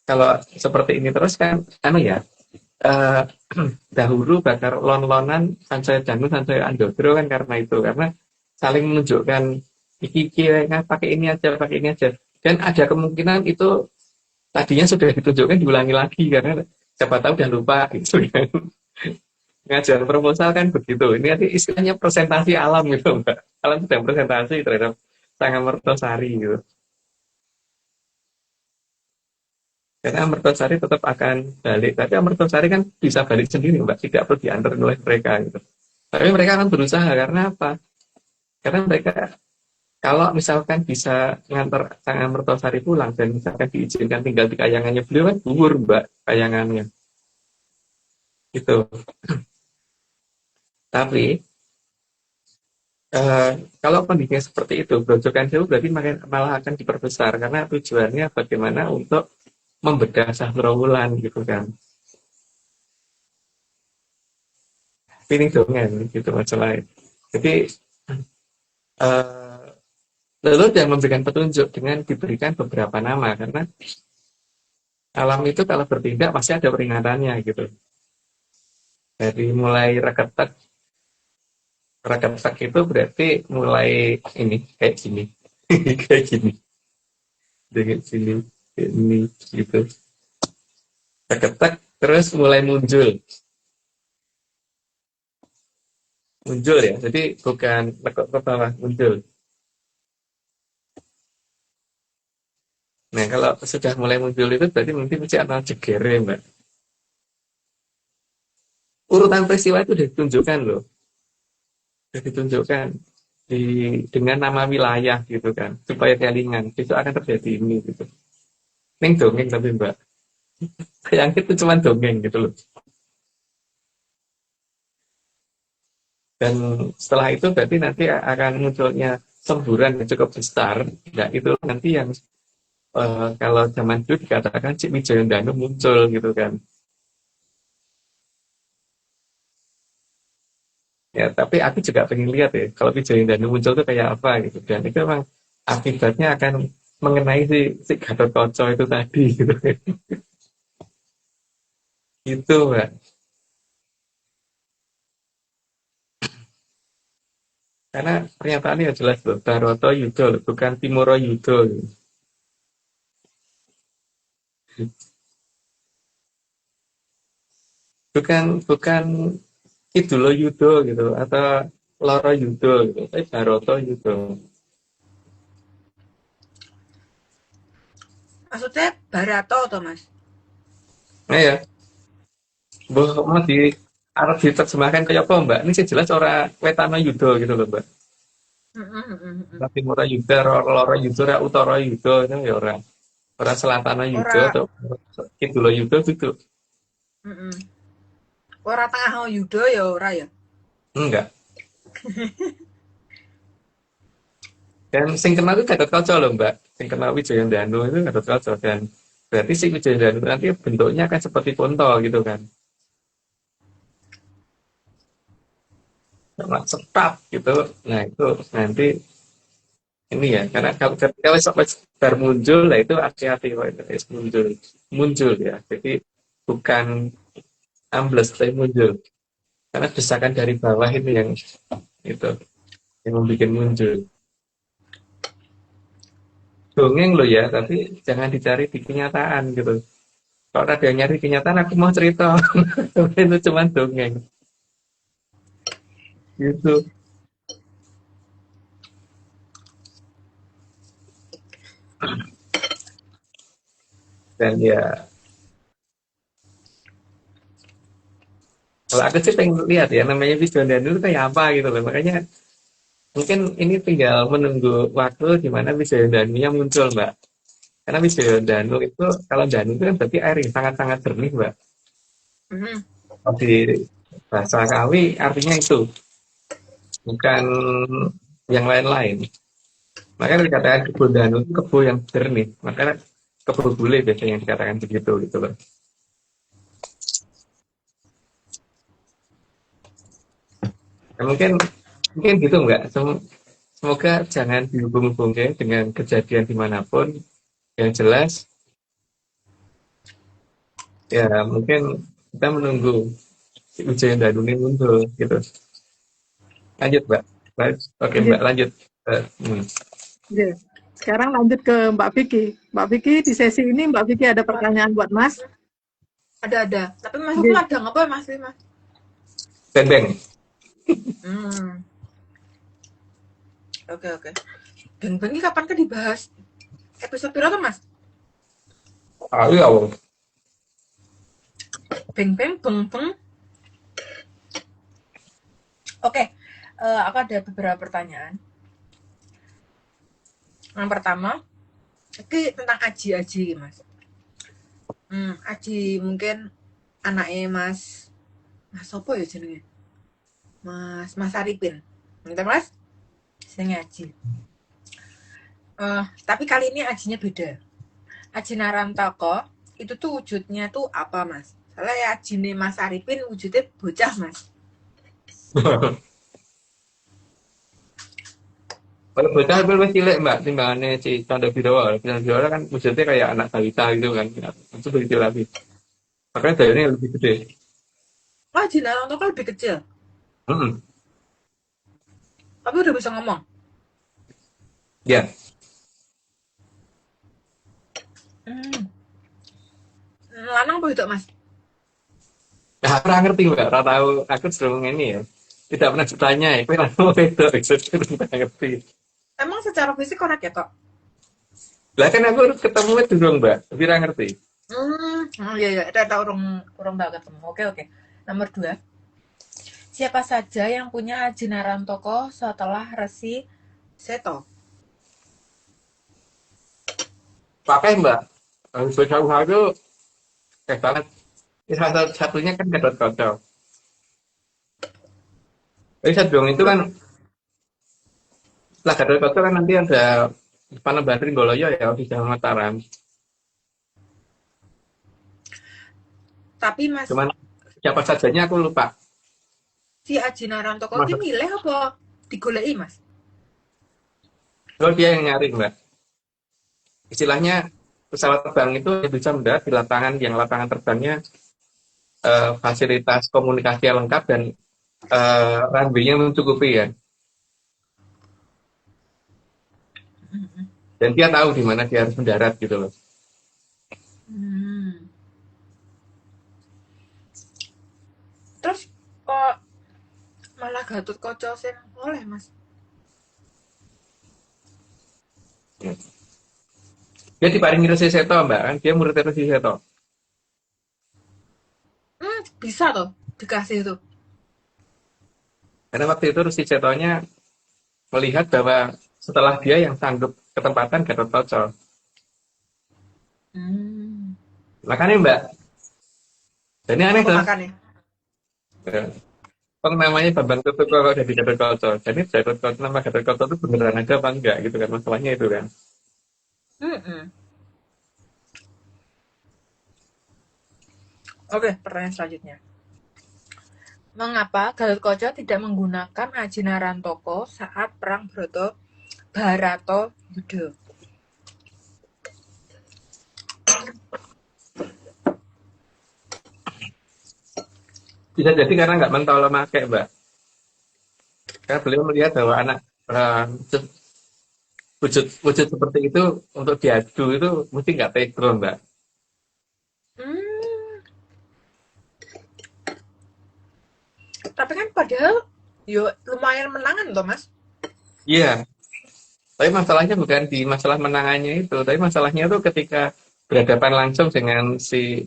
kalau seperti ini terus kan, ya, eh, dahulu bakar lon-lonan Sansaya Danu, Sansaya Andodro kan karena itu, karena saling menunjukkan iki pakai ini aja, pakai ini aja. Dan ada kemungkinan itu tadinya sudah ditunjukkan diulangi lagi karena siapa tahu udah lupa gitu kan. Ngajar proposal kan begitu. Ini nanti istilahnya presentasi alam gitu, Mbak. Alam sedang presentasi terhadap Sang Amartasari gitu. Karena Amartasari tetap akan balik. Tapi Amartasari kan bisa balik sendiri, Mbak. Tidak perlu diantar oleh mereka gitu. Tapi mereka akan berusaha karena apa? Karena mereka kalau misalkan bisa ngantar Sang Amartasari pulang dan misalkan diizinkan tinggal di kayangannya beliau kan gugur, Mbak, kayangannya. Gitu. Tapi kalau kondisinya seperti itu, Grojogan Sewu berarti malah akan diperbesar karena tujuannya bagaimana untuk membedah Sahrawulan gitu kan. Pilih dongan gitu masalahnya. Jadi lalu dia memberikan petunjuk dengan diberikan beberapa nama karena alam itu kalau bertindak pasti ada peringatannya gitu. Dari mulai reketek itu berarti mulai ini kayak gini, kayak gini, kayak gini, ini gitu. Reketek terus mulai muncul ya. Jadi bukan lekuk ke bawah, muncul. Nah kalau sudah mulai muncul itu berarti mungkin mesti ada jegere, Mbak. Urutan peristiwa itu sudah ditunjukkan loh. Sudah ditunjukkan dengan nama wilayah gitu kan, supaya kelingan besok akan terjadi ini gitu. Ini dongeng tapi, Mbak, yang itu cuma dongeng gitu loh. Dan setelah itu berarti nanti akan munculnya semburan yang cukup besar. Nah itu nanti yang kalau zaman dulu dikatakan Cik Wijayandanu muncul gitu kan. Ya, tapi aku juga pengen lihat ya, kalau Wijayandanu muncul itu kayak apa gitu. Dan itu memang akibatnya akan mengenai si Gathotkaca itu tadi gitu. Itu, Mbak. Karena pernyataannya jelas loh, Baroto Yudo loh, bukan Timuro Yudo. Gitu. Bukan Kidulo Yudo gitu, atau Loro Yudo gitu, tapi Baroto Yudo. Maksudnya Barato toh, Mas? Nah ya, mau harus diterjemahkan kayak apa, Mbak? Ini sih jelas orang Wetano Yudo gitu loh, Mbak. Tapi Mura Yudo, Loro Yudo, Utara Yudo itu ya orang Selatan Yudo Ora atau Kidulo Yudo gitu. ora tengah Yudo ya ora ya. Enggak. Dan sing kenal itu Gathotkaca loh, Mbak. Sing kenal Wijayandanu itu Gathotkaca, dan berarti si Wijayandanu nanti bentuknya akan seperti Kunto gitu kan. Sama setap gitu. Nah, itu nanti ini ya, karena kalau ketika muncul, lah itu hati-hati muncul ya. Jadi bukan ambles tapi muncul. Karena desakan dari bawah ini yang itu yang membuat muncul. Dongeng loh ya, tapi jangan dicari di kenyataan gitu. Kalau ada yang nyari kenyataan, aku mau cerita. Itu cuma dongeng. Gitu. Dan ya, kalau aku sih pengen lihat ya, namanya Wijayandanu itu kayak apa gitu loh. Makanya mungkin ini tinggal menunggu waktu di mana Wijayandanu-nya muncul, Mbak. Karena Wijayandanu itu, kalau Danu itu kan berarti air yang sangat-sangat jernih, Mbak. Di bahasa Kawi artinya itu, bukan yang lain-lain. Makanya dikatakan kebun Danu itu kebun yang jernih. Makanya kebun bule biasanya yang dikatakan begitu gitu loh. Nah, mungkin gitu nggak? Semoga jangan dihubung-hubungkan dengan kejadian dimanapun. Yang jelas, ya mungkin kita menunggu si Ujaya Danu ini muncul gitu. Lanjut, Mbak. Oke, Lanjut. Mbak, lanjut. Oke. Sekarang lanjut ke Mbak Vicky. Mbak Vicky, di sesi ini Mbak Vicky ada pertanyaan buat Mas? Ada. Tapi Mas Oke. madang apa Mas? Beng-beng. Oke. Beng-beng ini kapan kan dibahas? Episode berapa Mas? Iya, Beng-beng, beng-beng. Oke, aku ada beberapa pertanyaan. Yang pertama, ini tentang Aji, Mas. Aji mungkin anaknya Mas apa ya jenenge? Mas Arifin. Ngerti Mas? Jenenge Aji. Tapi kali ini Ajinya beda. Aji Narantaka itu tuh wujudnya tuh apa Mas? Soalnya ya Ajine Mas Arifin wujudnya bocah Mas. Kalau bocah itu lebih cilik, Mbak, timbangannya si Chandra Birowa. Chandra Birowa kan wujudnya kayak anak balita gitu kan. Itu lebih cilik lagi. Makanya dayanya lebih gede. Oh, Aji Narantaka lebih kecil. Tapi udah bisa ngomong. Ya. Lanang apa itu Mas? Nah, aku ngerti, Mbak. Rata tahu aku sering ini ya. Tidak pernah ditanya ya. Tapi langsung itu. Aku tidak ngerti. Emang secara fisik konek ya tok? Lah kan aku harus ketemu itu dong, Mbak. Tapi tidak ngerti. Iya, ada orang tak ketemu. Oke. Nomor 2. Siapa saja yang punya Aji Narantaka setelah Resi Seto? Pakai, Mbak. Bocah itu kayak banget. Salah satunya kan Gatot Kaca. Jadi sebelum itu kan, setelah Gatot Kaca kan nanti ada Panembahan Ringgoloyo ya di Jalan Mataram. Tapi Mas, Cuman siapa sajanya aku lupa. si Aji Narantaka itu milih apa digoleki Mas? Kalau dia yang nyari, Mbak. Istilahnya pesawat terbang itu bisa mendarat di lapangan yang lapangan terbangnya fasilitas komunikasi yang lengkap dan runway-nya mencukupi ya. Dan dia tahu di mana dia harus mendarat gitu loh. Terus kok malah Gatot Kaca sing oleh Mas? Dia diparingi Resi Seto, Mbak, kan dia murid Resi Seto. Bisa tuh dikasih tuh. Karena waktu itu Resi Setonya melihat bahwa setelah dia yang sanggup ketempatan Gatot Kaca. Makanya, Mbak. Dan ini aneh kan? Makanya. Ya. Namanya Bambang Tutup kalau udah di Gatot Kaca. Jadi Gatot Kaca, nama Gatot Kaca itu beneran ada apa enggak gitu kan, masalahnya itu kan. Oke, pertanyaan selanjutnya. Mengapa Gatot Kaca tidak menggunakan Aji Narantaka saat perang Bharatayuddha? Bisa jadi karena nggak mentol memakai, Mbak. Karena beliau melihat bahwa anak wujud seperti itu untuk diadu itu mesti nggak tegro, Mbak. Tapi kan padahal yo lumayan menangan loh Mas. Iya. Tapi masalahnya bukan di masalah menangannya itu, tapi masalahnya itu ketika berhadapan langsung dengan si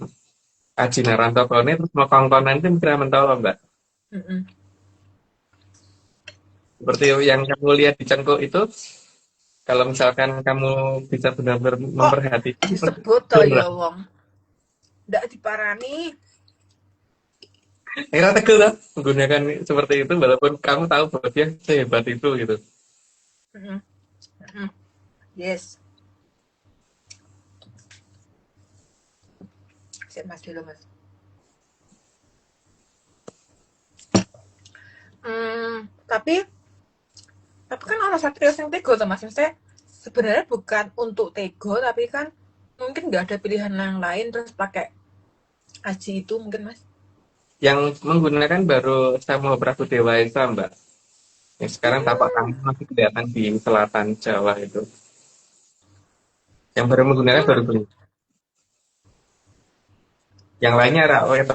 Aji Narantaka ini terus mengkongkonan itu kira mentol, Mbak. Seperti yang kamu lihat di Cengkuk itu, kalau misalkan kamu bisa benar-benar memperhatikan disebut toh ya wong. Ndak diparani. Akhirnya tegel lah menggunakan seperti itu walaupun kamu tahu bahwa dia sehebat itu gitu. Mm-mm. Mm-mm. Yes. Sip mas dulu mas. Tapi kan orang Satrio yang tego tuh mas. Maksudnya sebenarnya bukan untuk tego, tapi kan mungkin nggak ada pilihan yang lain terus pakai aji itu mungkin mas. Yang menggunakan baru Samo Prabu Dewa itu Mbak. Yang sekarang tapak tangan masih kelihatan di selatan Jawa itu. Yang baru menggunakan baru beli. Yang lainnya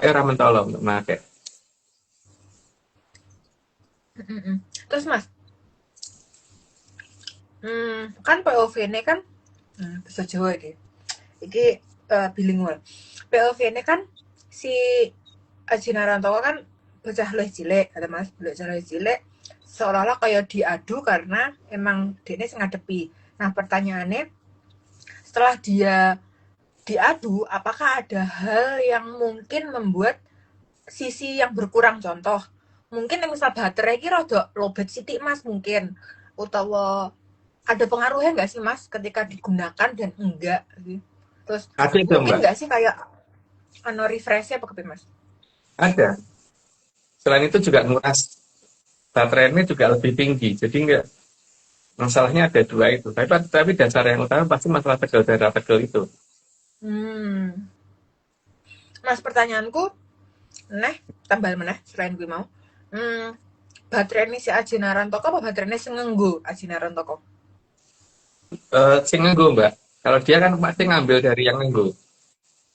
era mentolong memakai. Mm-mm. Terus mas, kan POV ini kan bahasa Jawa ini bilingual. POV ini kan si Aji Narantowo kan bocah luwih cilik, kata mas, bocah luwih cilik seolah-olah kayak diadu karena emang dia sing ngadepi. Nah pertanyaannya, setelah dia diadu, apakah ada hal yang mungkin membuat sisi yang berkurang? Contoh, mungkin yang misal baterai ini rada lobet sithik mas mungkin, utawa ada pengaruhnya nggak sih mas ketika digunakan dan enggak gitu. Terus Ada itu mungkin Mbak. nggak sih kayak refreshnya apa mas? Ada. Selain itu juga nguras baterainya juga lebih tinggi. Jadi enggak masalahnya ada dua itu. Tapi dasar yang utama pasti masalah tegel darah tegel itu. Mas pertanyaanku, tambah meneh selain gue mau. Baterai ini si Aji Narantoko apa baterai ini sengenggo Aji Narantoko? Sing nganggo Mbak. Kalau dia kan pasti ngambil dari yang nganggo.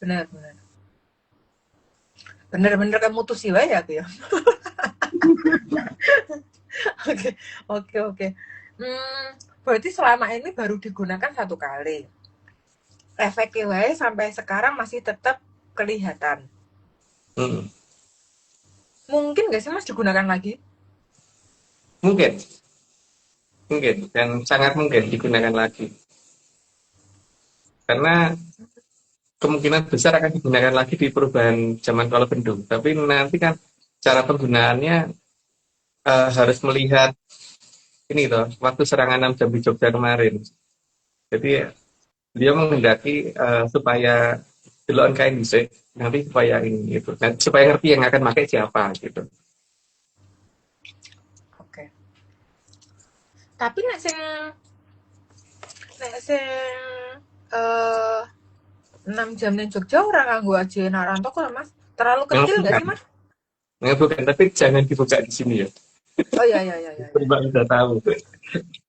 Benar. Bener-bener kamu tuh sih ya aku ya. Oke. Berarti selama ini baru digunakan satu kali. Efeknya sampai sekarang masih tetap kelihatan. Mungkin nggak sih mas digunakan lagi? Mungkin dan sangat mungkin digunakan lagi. Karena kemungkinan besar akan digunakan lagi di perubahan zaman Kuala Bendung. Tapi nanti kan cara penggunaannya harus melihat ini toh, waktu serangan 6 jam di Jogja kemarin. Jadi dia menghendaki supaya deloken kain dhisik, nanti supaya ini gitu. Nah, supaya ngerti yang akan pakai siapa gitu. Oke. Tapi nek sing 6 jam ning Jogja ora kanggo Aji Narantoko lho mas. Terlalu kecil nggak sih mas? Bukan, tapi jangan dibuka di sini ya. Oh iya. Mbak udah tahu.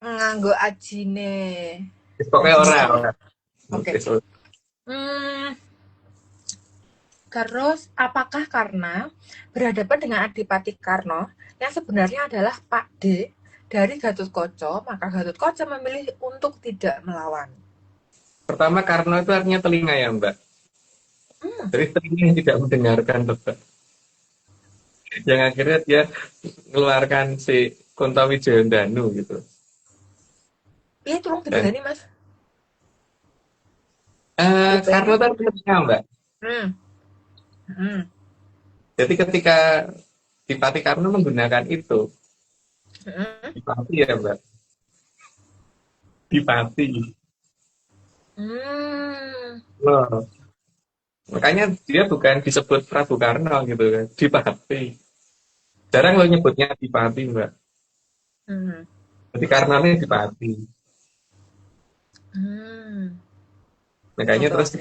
Nganggo Ajine. Pokoknya orang. Oke. Terus apakah karena berhadapan dengan Adipati Karno yang sebenarnya adalah Pak D dari Gatotkaca, maka Gatotkaca memilih untuk tidak melawan? Pertama, Karno itu artinya telinga ya Mbak. Jadi telinga yang tidak mendengarkan Mbak. Yang akhirnya dia mengeluarkan si Kuntawijayandanu gitu. Iya tolong dibilani mas. Karno itu artinya telinga Mbak. Jadi ketika Adipati Karno menggunakan itu, Dipati ya Mbak. Dipati. Loh. Makanya dia bukan disebut Prabu Karno gitu kan, Dipati. Jarang lo nyebutnya Dipati Mbak. Jadi Karno ini Dipati. Makanya terus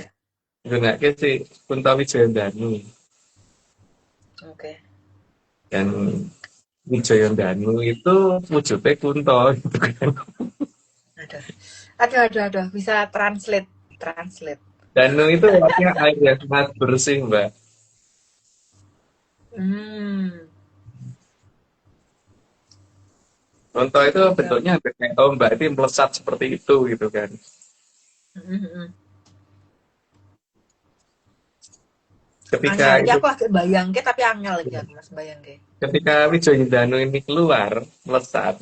gunakan si Kuntawijayandanu. Oke. Dan Wijayandanu itu wujudnya Kunto gitu kan. Ada. Bisa translate. Danu itu artinya air yang sangat bersih, Mbak. Kunto itu bentuknya kayak ombak itu melesat seperti itu gitu kan. Ketika angel, itu aku agak bayangke tapi angel lagi aku mas bayangke. Ketika Wijayandanu ini keluar melesat,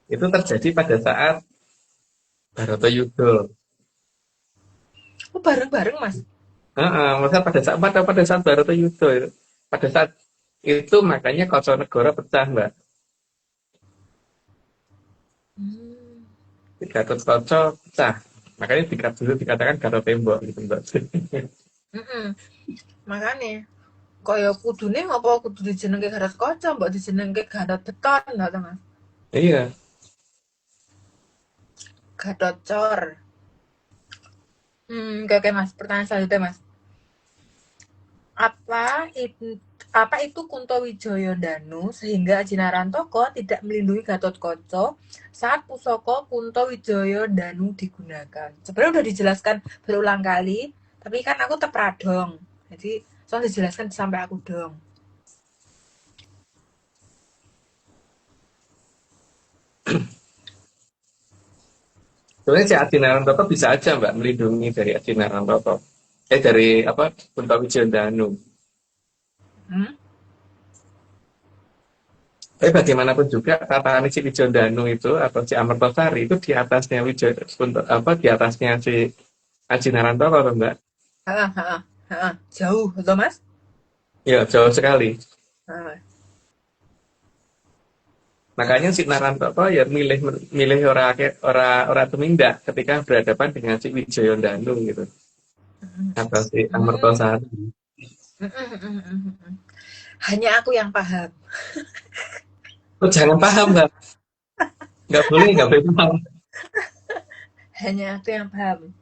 itu terjadi pada saat Baratayuda. Oh bareng-bareng mas? Melesat pada saat Baratayuda itu. pada saat itu makanya Koconegoro pecah, Mbak. Gatot Kaca pecah. Makanya dulu dikatakan Gatot Tembok gitu, Mbak. Makanya kaya kudune apa kudu dijenengke Gatot Kaca, mbok dijenengke Gatot Beton lho to, Mas. Iya. Gatot Cor. Oke, Mas. Pertanyaan selanjutnya, Mas. Apa itu Kunto Wijoyo Danu sehingga Aji Narantoko tidak melindungi Gatot Kaca saat pusaka Kunto Wijoyo Danu digunakan? Sebenarnya udah dijelaskan berulang kali, tapi kan aku tepradong. Jadi soal dijelaskan sampai aku dong. Sebenarnya si Aji Narantoko bisa aja, Mbak, melindungi dari Aji Narantoko. Dari apa? Kunto Wijoyo Danu. Tapi bagaimanapun juga kata si Wijoyo Danu itu atau si Amertosari itu di atasnya di atasnya si Aji Narantoko, Mbak. Jauh, betul, Mas? Ya, jauh sekali. Makanya si Narantoko ya milih ora tumindak ketika berhadapan dengan si Wijoyo Danu gitu. Atau si Amertosari. Hanya aku yang paham. Oh, jangan paham, Mbak. Nggak boleh paham. Hanya aku yang paham.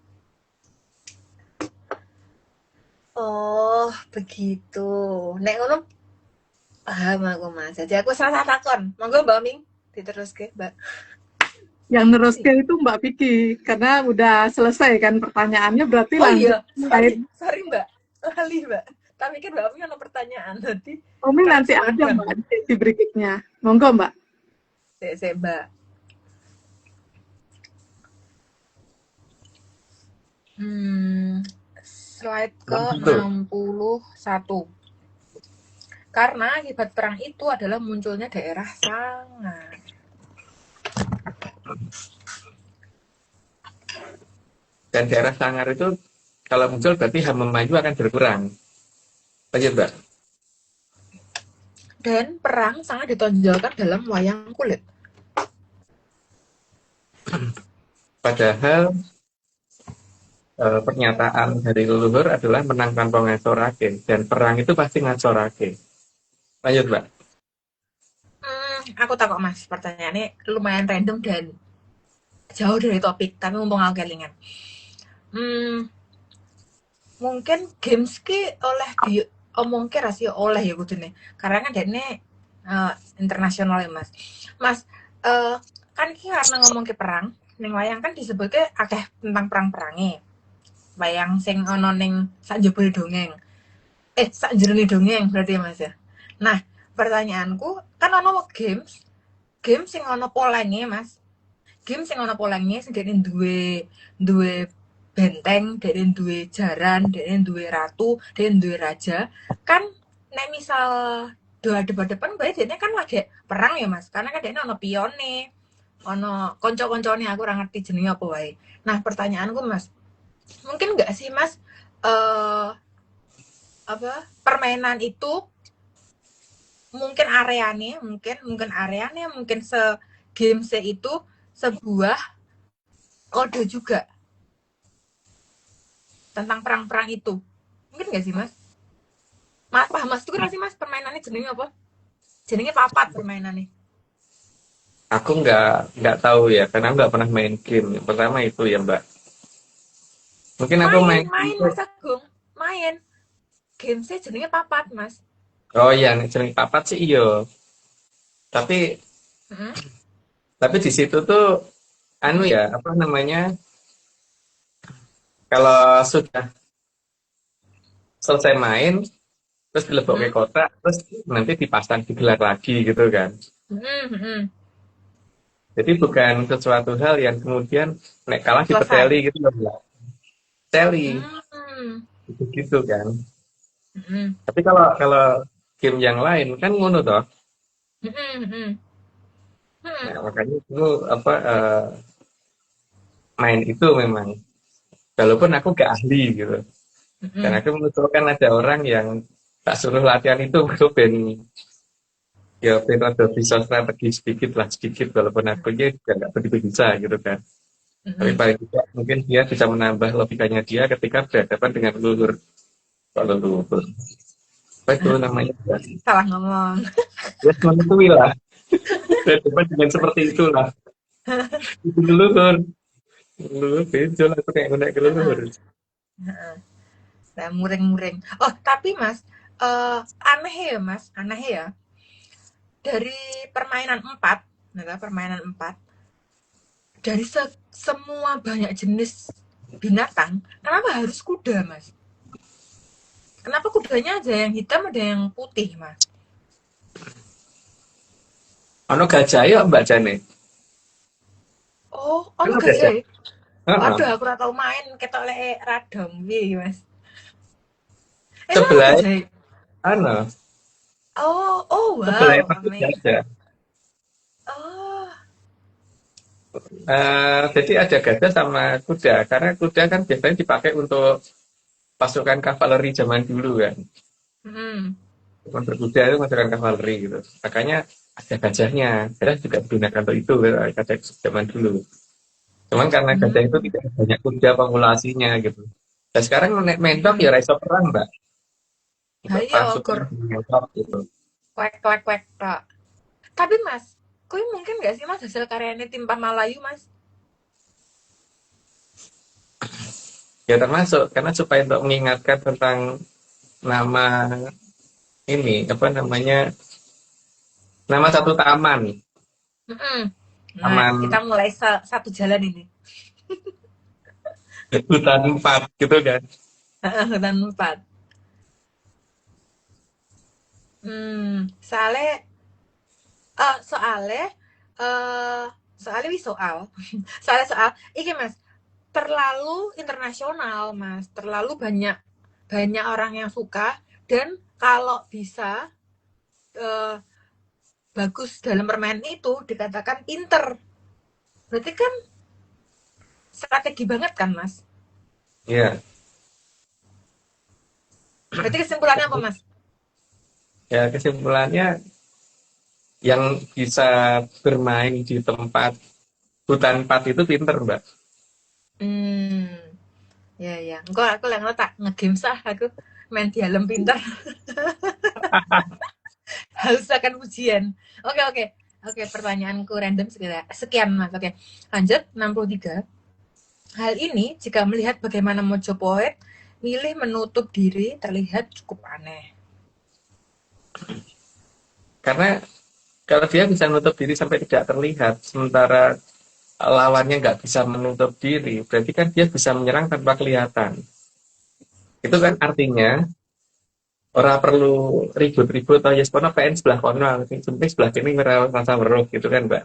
Oh, begitu. Nek ngono paham aku, Mas. Jadi aku salah takon. Monggo Mbak Ming diteruske, Mbak. Yang neruske itu Mbak Vicky, karena udah selesai kan pertanyaannya, berarti lanjut. Iya, sorry Mbak. Lali, Mbak. Tak pikir Mbak Ming ada pertanyaan nanti. Omi nanti ada Mbak di berikutnya. Monggo Mbak. Saya Mbak. Slide ke 61. Karena akibat perang itu adalah munculnya daerah Sangar. Dan daerah Sangar itu kalau muncul berarti Hamemayu akan berkurang. Lanjut, Mbak. Dan perang sangat ditonjolkan dalam wayang kulit. Padahal pernyataan dari leluhur adalah menang tanpa ngasorake, dan perang itu pasti ngasorake. Lanjut, Mbak. Aku takut, Mas, pertanyaannya lumayan random dan jauh dari topik, tapi mumpung aku kelingan. Mungkin games ki oleh mungkin rasio oleh ya kudune. Karena kan dene internasional ya, Mas. Mas, kan ki karena ngomong ke perang, ning wayang kan disebutke akeh tentang perang-perange. Wayang sing ana ning sak jebul dongeng. Sak jerone dongeng berarti ya, Mas ya. Nah, pertanyaanku, kan ana games sing ana polenge, Mas. Game sing ana polenge sing dene duwe benteng, dene duwe jaran, dene duwe ratu, dene duwe raja. Kan nek misal do depan bae dene kan lagi perang ya, Mas. Karena kan dene ana pione, ana kanca-kancane aku ora ngerti jenenge apa wae. Nah, pertanyaanku, Mas, mungkin nggak sih, Mas, permainan itu mungkin areanya mungkin game itu sebuah kode juga tentang perang-perang itu. Mungkin nggak sih, Mas? Paham Mas tuh kan sih, Mas, permainannya jenenge apa? Jenenge papat permainannya. Aku nggak tahu ya, karena aku nggak pernah main game. Yang pertama itu ya, Mbak. Mungkin aku main Mas Agung. Main. Game sih jenenge papat, Mas. Oh iya, jenenge papat sih iya. Tapi di situ tuh apa namanya? Kalau sudah selesai main, terus dilebok ke kotak, terus nanti dipasang digelar lagi gitu kan. Jadi bukan sesuatu hal yang kemudian nek kalah dipeteli gitu loh. Teli. Gitu kan. Tapi kalau game yang lain kan ngono toh. Nah, makanya itu main itu memang walaupun aku gak ahli gitu. Dan aku mengusulkan ada orang yang tak suruh latihan itu gue ya rada bisa strategi sedikit walaupun aku juga nggak begitu bisa gitu kan. Tapi Mm-mm. paling tidak mungkin dia bisa menambah logikanya dia ketika berhadapan dengan leluhur. Kalau leluhur apa itu namanya ya, Salah ngomong. ya menentuin lah berhadapan dengan seperti itulah itu leluhur. Leluhur beda lah, itu kayak naik ke leluhur. Heeh, heeh. Nah, muring-muring. Oh, tapi Mas, aneh ya Mas, aneh ya. Dari permainan 4, nah, permainan 4, dari semua banyak jenis binatang, kenapa harus kuda, Mas? Kenapa kudanya aja yang hitam, ada yang putih, Mas? Ono gajah ya Mbak Jane. Oh, oh Ono gajah gajah. ya? Heeh. Waduh, aku ora tau main ketok lek radong piye, Mas. Ono Sebelah gajah. ano, Oh, oh sebelah wow, pasti amazing. gajah. Oh, Jadi ada gajah sama kuda, karena kuda kan biasanya dipakai untuk pasukan kavaleri zaman dulu kan. hmm. Cuma berkuda itu pasukan kavaleri gitu. Makanya ada gajahnya. Gajah juga digunakan untuk itu, gajah zaman dulu. Cuman karena gajah itu Hmm. tidak banyak kuda populasinya gitu. Dan sekarang naik mentok ya Hmm. raiso perang mbak, untuk Hayo, pasukan gor mentok gitu. kwek kwek kwek tok. Tapi Mas, kue mungkin gak sih Mas hasil karyanya tim Malayu Mas? Ya termasuk karena supaya untuk mengingatkan tentang nama ini apa namanya, nama satu taman, Mm-mm. Nah, kita taman mulai satu jalan ini. hutan 4 gitu kan. Hutan 4. Soalnya, soalnya, eh soalnya wis soal. Soalnya soal, iki Mas, terlalu internasional Mas, terlalu banyak banyak orang yang suka dan kalau bisa eh, bagus dalam permainan itu dikatakan pinter. Berarti kan strategi banget kan Mas? Ya, Berarti kesimpulannya apa Mas? ya kesimpulannya yang bisa bermain di tempat hutan 4 itu pinter mbak. Hmm, ya ya. Engko aku lek ngono tak ngegame sah aku main di alam pinter. Haus akan ujian. Oke oke. Oke, pertanyaanku random sekian Mas. Oke. Lanjut 63. Hal ini jika melihat bagaimana Mojopahit milih menutup diri terlihat cukup aneh. Karena kalau dia bisa menutup diri sampai tidak terlihat, sementara lawannya nggak bisa menutup diri, berarti kan dia bisa menyerang tanpa kelihatan. Itu kan artinya orang perlu ribut-ribut atau ya sekolah PN sebelah kono, penting sebelah kini merasa weruh gitu kan mbak.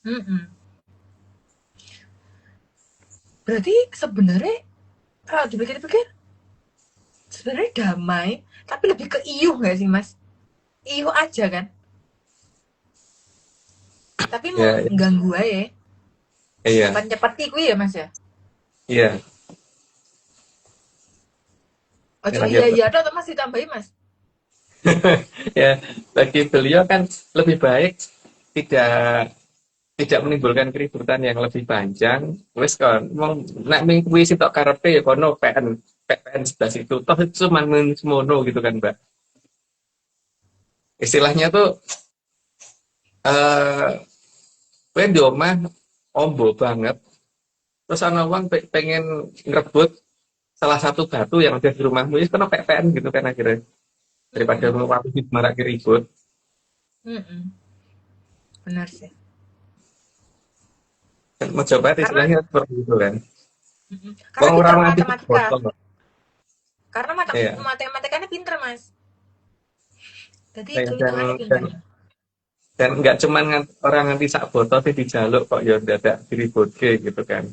Mm-mm. Berarti sebenarnya kalau dipikir-pikir sebenarnya damai, tapi lebih ke iuh nggak sih Mas? Iuh aja kan? Tapi mau Ya, ganggu aja. iya, Cepat-cepat gue ya Mas ya? iya. Ojo Lanjut, iya Mbak. iya ada atau Mas ditambahin Mas? Ya, bagi beliau kan lebih baik tidak tidak menimbulkan keributan yang lebih panjang. Wes kon, mau nak mengikuti sitok karepe ya kono PN sebelah situ. Toh itu cuma semono gitu kan, Mbak. Istilahnya tuh kowe di omah ombo banget. Terus ana wong pengen ngerebut salah satu batu yang ada di rumahmu, ya kena PN gitu kan akhirnya. Daripada Mm-mm. waktu marak ribut. Mm-mm. Benar sih. Mau coba Karena istilahnya seperti itu kan. karena Wong pinter orang nanti matematika. botol. Karena Iya. matematikanya pinter Mas. Jadi Dan, hitung-hitungannya dan pinter. dan nggak cuman orang nganti sak botol sih dijaluk kok ya dadak diributke gitu kan.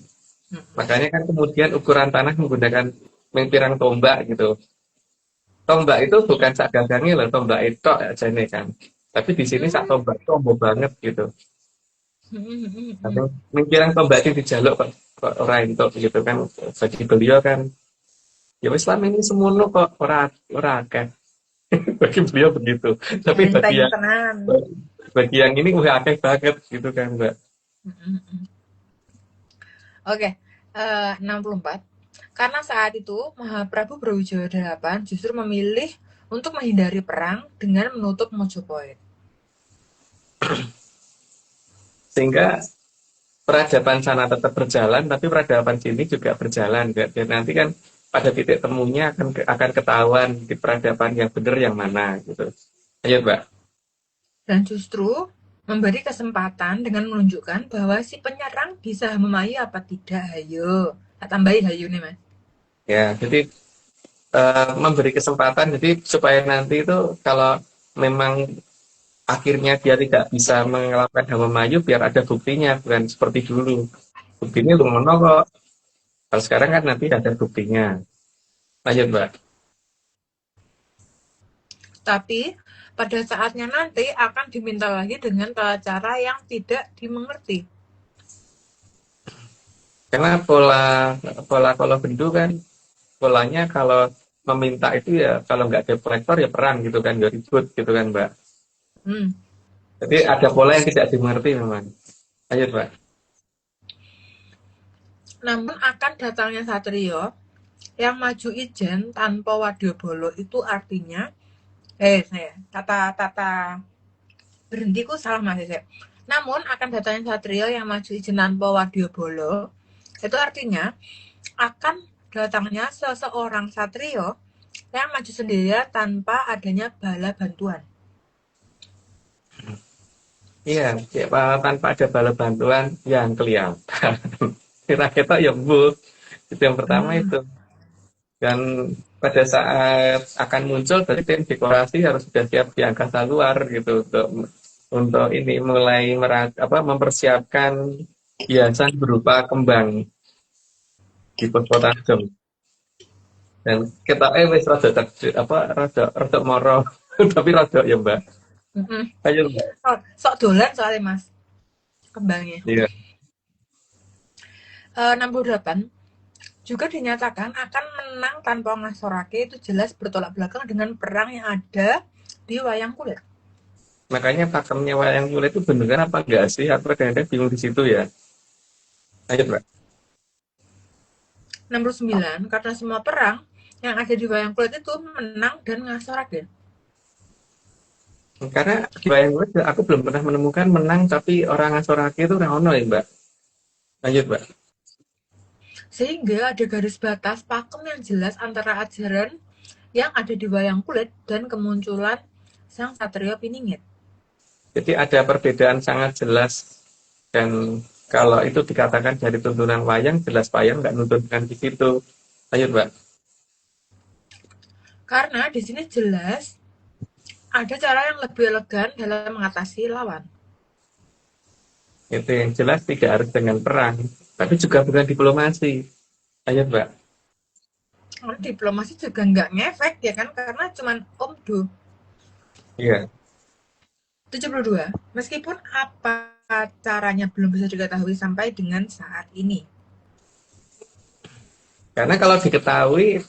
Mm-mm. Makanya kan kemudian ukuran tanah menggunakan pirang tombak gitu. Tombak itu bukan sak gagangnya loh, tombak itu aja nih kan. Tapi di sini sak Mm. tombak itu ombo banget gitu. Tapi Mm-mm. pirang tombak itu dijaluk kok ora entuk gitu kan. Bagi beliau kan ya wis selama ini semono kok ora akeh. Bagi beliau begitu. Tapi Enteng tenan. bagi yang ini udah akeh banget gitu kan, Mbak. Oke, 64. Karena saat itu Mahaprabu Brawijaya VIII justru memilih untuk menghindari perang dengan menutup Mojopahit. Sehingga peradaban sana tetap berjalan, tapi peradaban sini juga berjalan. Dan nanti kan pada titik temunya akan ketahuan di peradaban yang benar yang mana gitu. Ayo, Mbak. Dan justru memberi kesempatan dengan menunjukkan bahwa si penyerang bisa memayu apa tidak. Hayo, tak tambahin hayo nih mas. Ya, jadi memberi kesempatan jadi supaya nanti itu kalau memang akhirnya dia tidak bisa mengalahkan Hama Mayu biar ada buktinya, bukan seperti dulu. Buktinya Lumono kok. Kalau sekarang kan nanti ada buktinya. Lanjut, Mbak. Tapi pada saatnya nanti akan diminta lagi dengan tata cara yang tidak dimengerti. Karena pola kalau bendu kan polanya kalau meminta itu ya kalau nggak ada kolektor ya perang gitu kan, ya ribut gitu kan, Mbak. Jadi ada pola yang tidak dimengerti memang. Lanjut, Mbak. Namun akan datangnya Satrio yang maju ijen tanpa wadyabala itu artinya saya tata berhentiku salah mas ya. Namun akan datangnya Satrio yang maju ijen tanpa wadyabala itu artinya akan datangnya seseorang Satrio yang maju sendirian tanpa adanya bala bantuan. Iya, ya, tanpa ada bala bantuan yang kelihatan. Kita ya bu, itu yang pertama itu. Dan pada saat akan muncul, berarti tim dekorasi harus sudah siap di angkasa luar gitu untuk ini mulai mempersiapkan hiasan berupa kembang di Purwotarjo. Dan kita wis rada moro, tapi rada ya Mbak. Ayo Mbak. Sok dolan soalnya mas kembangnya. Iya. 68 juga dinyatakan akan menang tanpa ngasorake itu jelas bertolak belakang dengan perang yang ada di wayang kulit. Makanya pakemnya wayang kulit itu beneran apa enggak sih? Aku kadang-kadang bingung di situ ya. Ayo Mbak. 69 karena semua perang yang ada di wayang kulit itu menang dan ngasorake. Karena di wayang kulit aku belum pernah menemukan menang tapi orang ngasorake itu orang ono ya Mbak. Lanjut Mbak. Sehingga ada garis batas pakem yang jelas antara ajaran yang ada di wayang kulit dan kemunculan sang Satrio Piningit. Jadi ada perbedaan sangat jelas dan kalau itu dikatakan dari tuntunan wayang, jelas wayang nggak nuntutkan di situ. Lanjut Mbak. Karena di sini jelas ada cara yang lebih elegan dalam mengatasi lawan. Itu yang jelas tidak harus dengan perang, tapi juga bukan diplomasi. Lanjut Mbak. Diplomasi juga nggak ngefek ya kan karena cuman omdo. Iya. 72. Meskipun apa caranya belum bisa diketahui sampai dengan saat ini. Karena kalau diketahui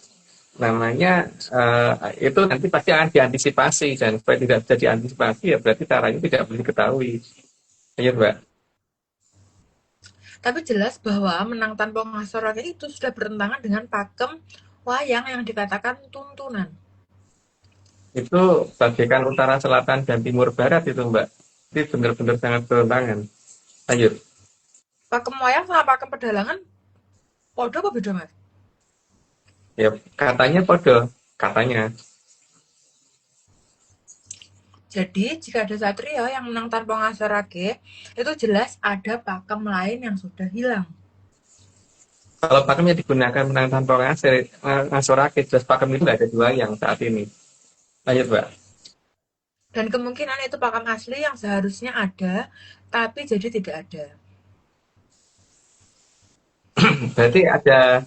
namanya itu nanti pasti akan diantisipasi dan supaya tidak bisa diantisipasi ya berarti caranya tidak boleh diketahui. Lanjut Mbak. Tapi jelas bahwa menang tanpa ngasorake itu sudah bertentangan dengan pakem wayang yang dikatakan tuntunan. Itu bagaikan utara, selatan, dan timur barat itu Mbak. Itu benar-benar sangat bertentangan. Lanjut. Pakem wayang sama pakem pedalangan podo apa beda mas? Ya katanya podo, katanya. Jadi jika ada Satrio yang menang tanpa ngasorake, itu jelas ada pakem lain yang sudah hilang. Kalau pakem yang digunakan menang tanpa ngasorake, jelas pakem itu nggak ada dua yang saat ini. Lanjut Mbak. Dan kemungkinan itu pakem asli yang seharusnya ada, tapi jadi tidak ada. Berarti ada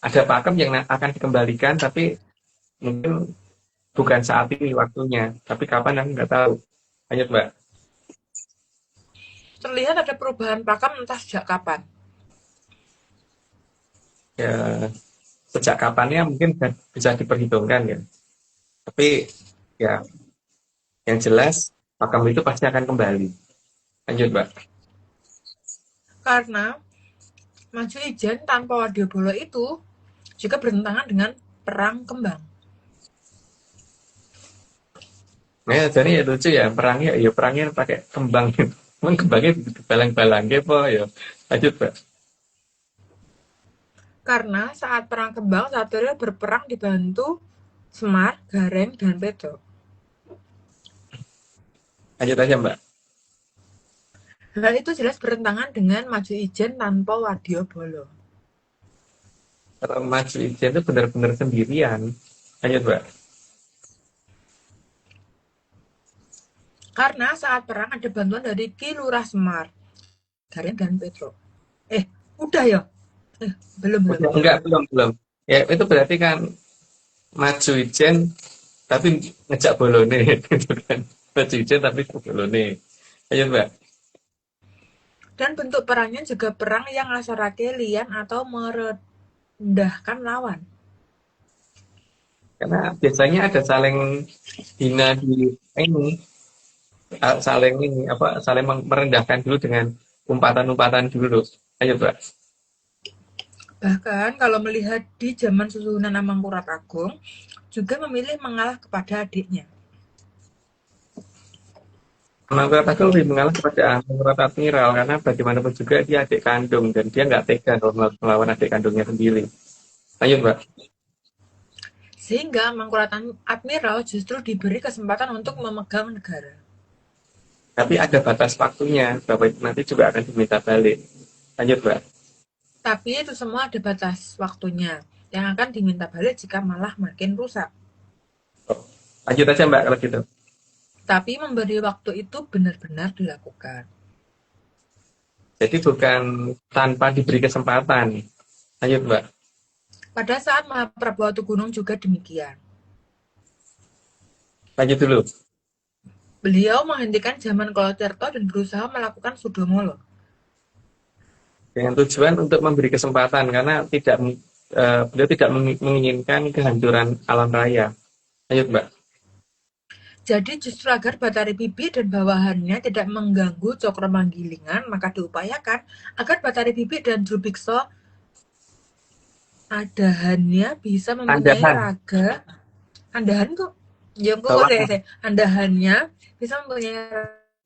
pakem yang akan dikembalikan, tapi mungkin bukan saat ini waktunya, tapi kapan aku nggak tahu. Lanjut Mbak. Terlihat ada perubahan pakem entah sejak kapan. Ya, sejak kapannya mungkin bisa diperhitungkan ya. Tapi Ya, yang jelas makam itu pasti akan kembali. Lanjut, Mbak. Karena Maju Ijen tanpa Wadyabala itu juga bertentangan dengan perang kembang. Nah, jadi ya lucu ya, perangnya pakai kembang. Emang kembangnya balang-balang gitu ya. Lanjut, Mbak. Karena saat perang kembang, Satrio berperang dibantu Semar, Gareng, dan Pedro. Lanjut aja, Mbak. Hal itu jelas bertentangan dengan Maju Ijen tanpa Wadyabala. Kalau Maju Ijen itu benar-benar sendirian. Lanjut, Mbak. Karena saat perang ada bantuan dari Ki Lurah Semar, Gareng, dan Pedro. Udah ya? Belum. Udah, enggak, belum. Ya, itu berarti kan Maju Ijen tapi ngejak bolone gitu kan. Maju Ijen tapi bolone. Lanjut, Mbak. Dan bentuk perangnya juga perang yang ngasarake lian atau merendahkan lawan. Karena biasanya ada saling hina di ini, saling merendahkan dulu dengan umpatan-umpatan dulu. Ayo, Mbak. Bahkan kalau melihat di zaman Susuhunan Amangkurat Agung, juga memilih mengalah kepada adiknya. Mangkurat aku lebih mengalah kepada Mangkurat Admiral karena bagaimanapun juga dia adik kandung dan dia nggak tega kalau melawan adik kandungnya sendiri. Lanjut, Mbak. Sehingga Mangkurat Admiral justru diberi kesempatan untuk memegang negara. Tapi ada batas waktunya bahwa itu nanti juga akan diminta balik. Lanjut, Mbak. Tapi itu semua ada batas waktunya yang akan diminta balik jika malah makin rusak. Lanjut aja, Mbak, kalau gitu. Tapi memberi waktu itu benar-benar dilakukan. Jadi bukan tanpa diberi kesempatan. Lanjut, Mbak. Pada saat Mahaprabu Atugunung juga demikian. Lanjut dulu. Beliau menghentikan zaman Kolocerto dan berusaha melakukan Sudomolo. Dengan tujuan untuk memberi kesempatan karena beliau tidak menginginkan kehancuran alam raya. Lanjut, Mbak. Jadi justru agar Batari Bibi dan bawahannya tidak mengganggu Cokro Manggilingan, maka diupayakan agar Batari Bibi dan Drubikso adahannya bisa mempunyai raga. Andahan kok? Ya kok saya. Andahannya bisa mempunyai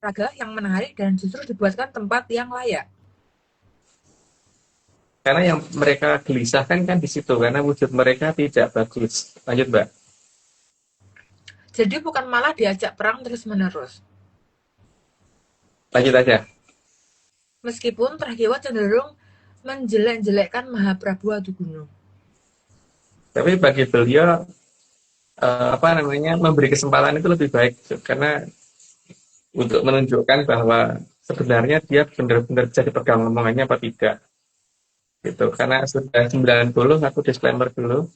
raga yang menarik dan justru dibuatkan tempat yang layak. Karena yang mereka gelisahkan kan di situ karena wujud mereka tidak bagus. Lanjut, Mbak. Jadi bukan malah diajak perang terus-menerus. Lanjut aja. Meskipun Trahiwa cenderung menjelek-jelekkan Mahaprabu Atugunung. Tapi bagi beliau memberi kesempatan itu lebih baik karena untuk menunjukkan bahwa sebenarnya dia benar-benar jadi pegang omongannya apa tidak. Gitu. Karena sudah 90, aku disclaimer dulu.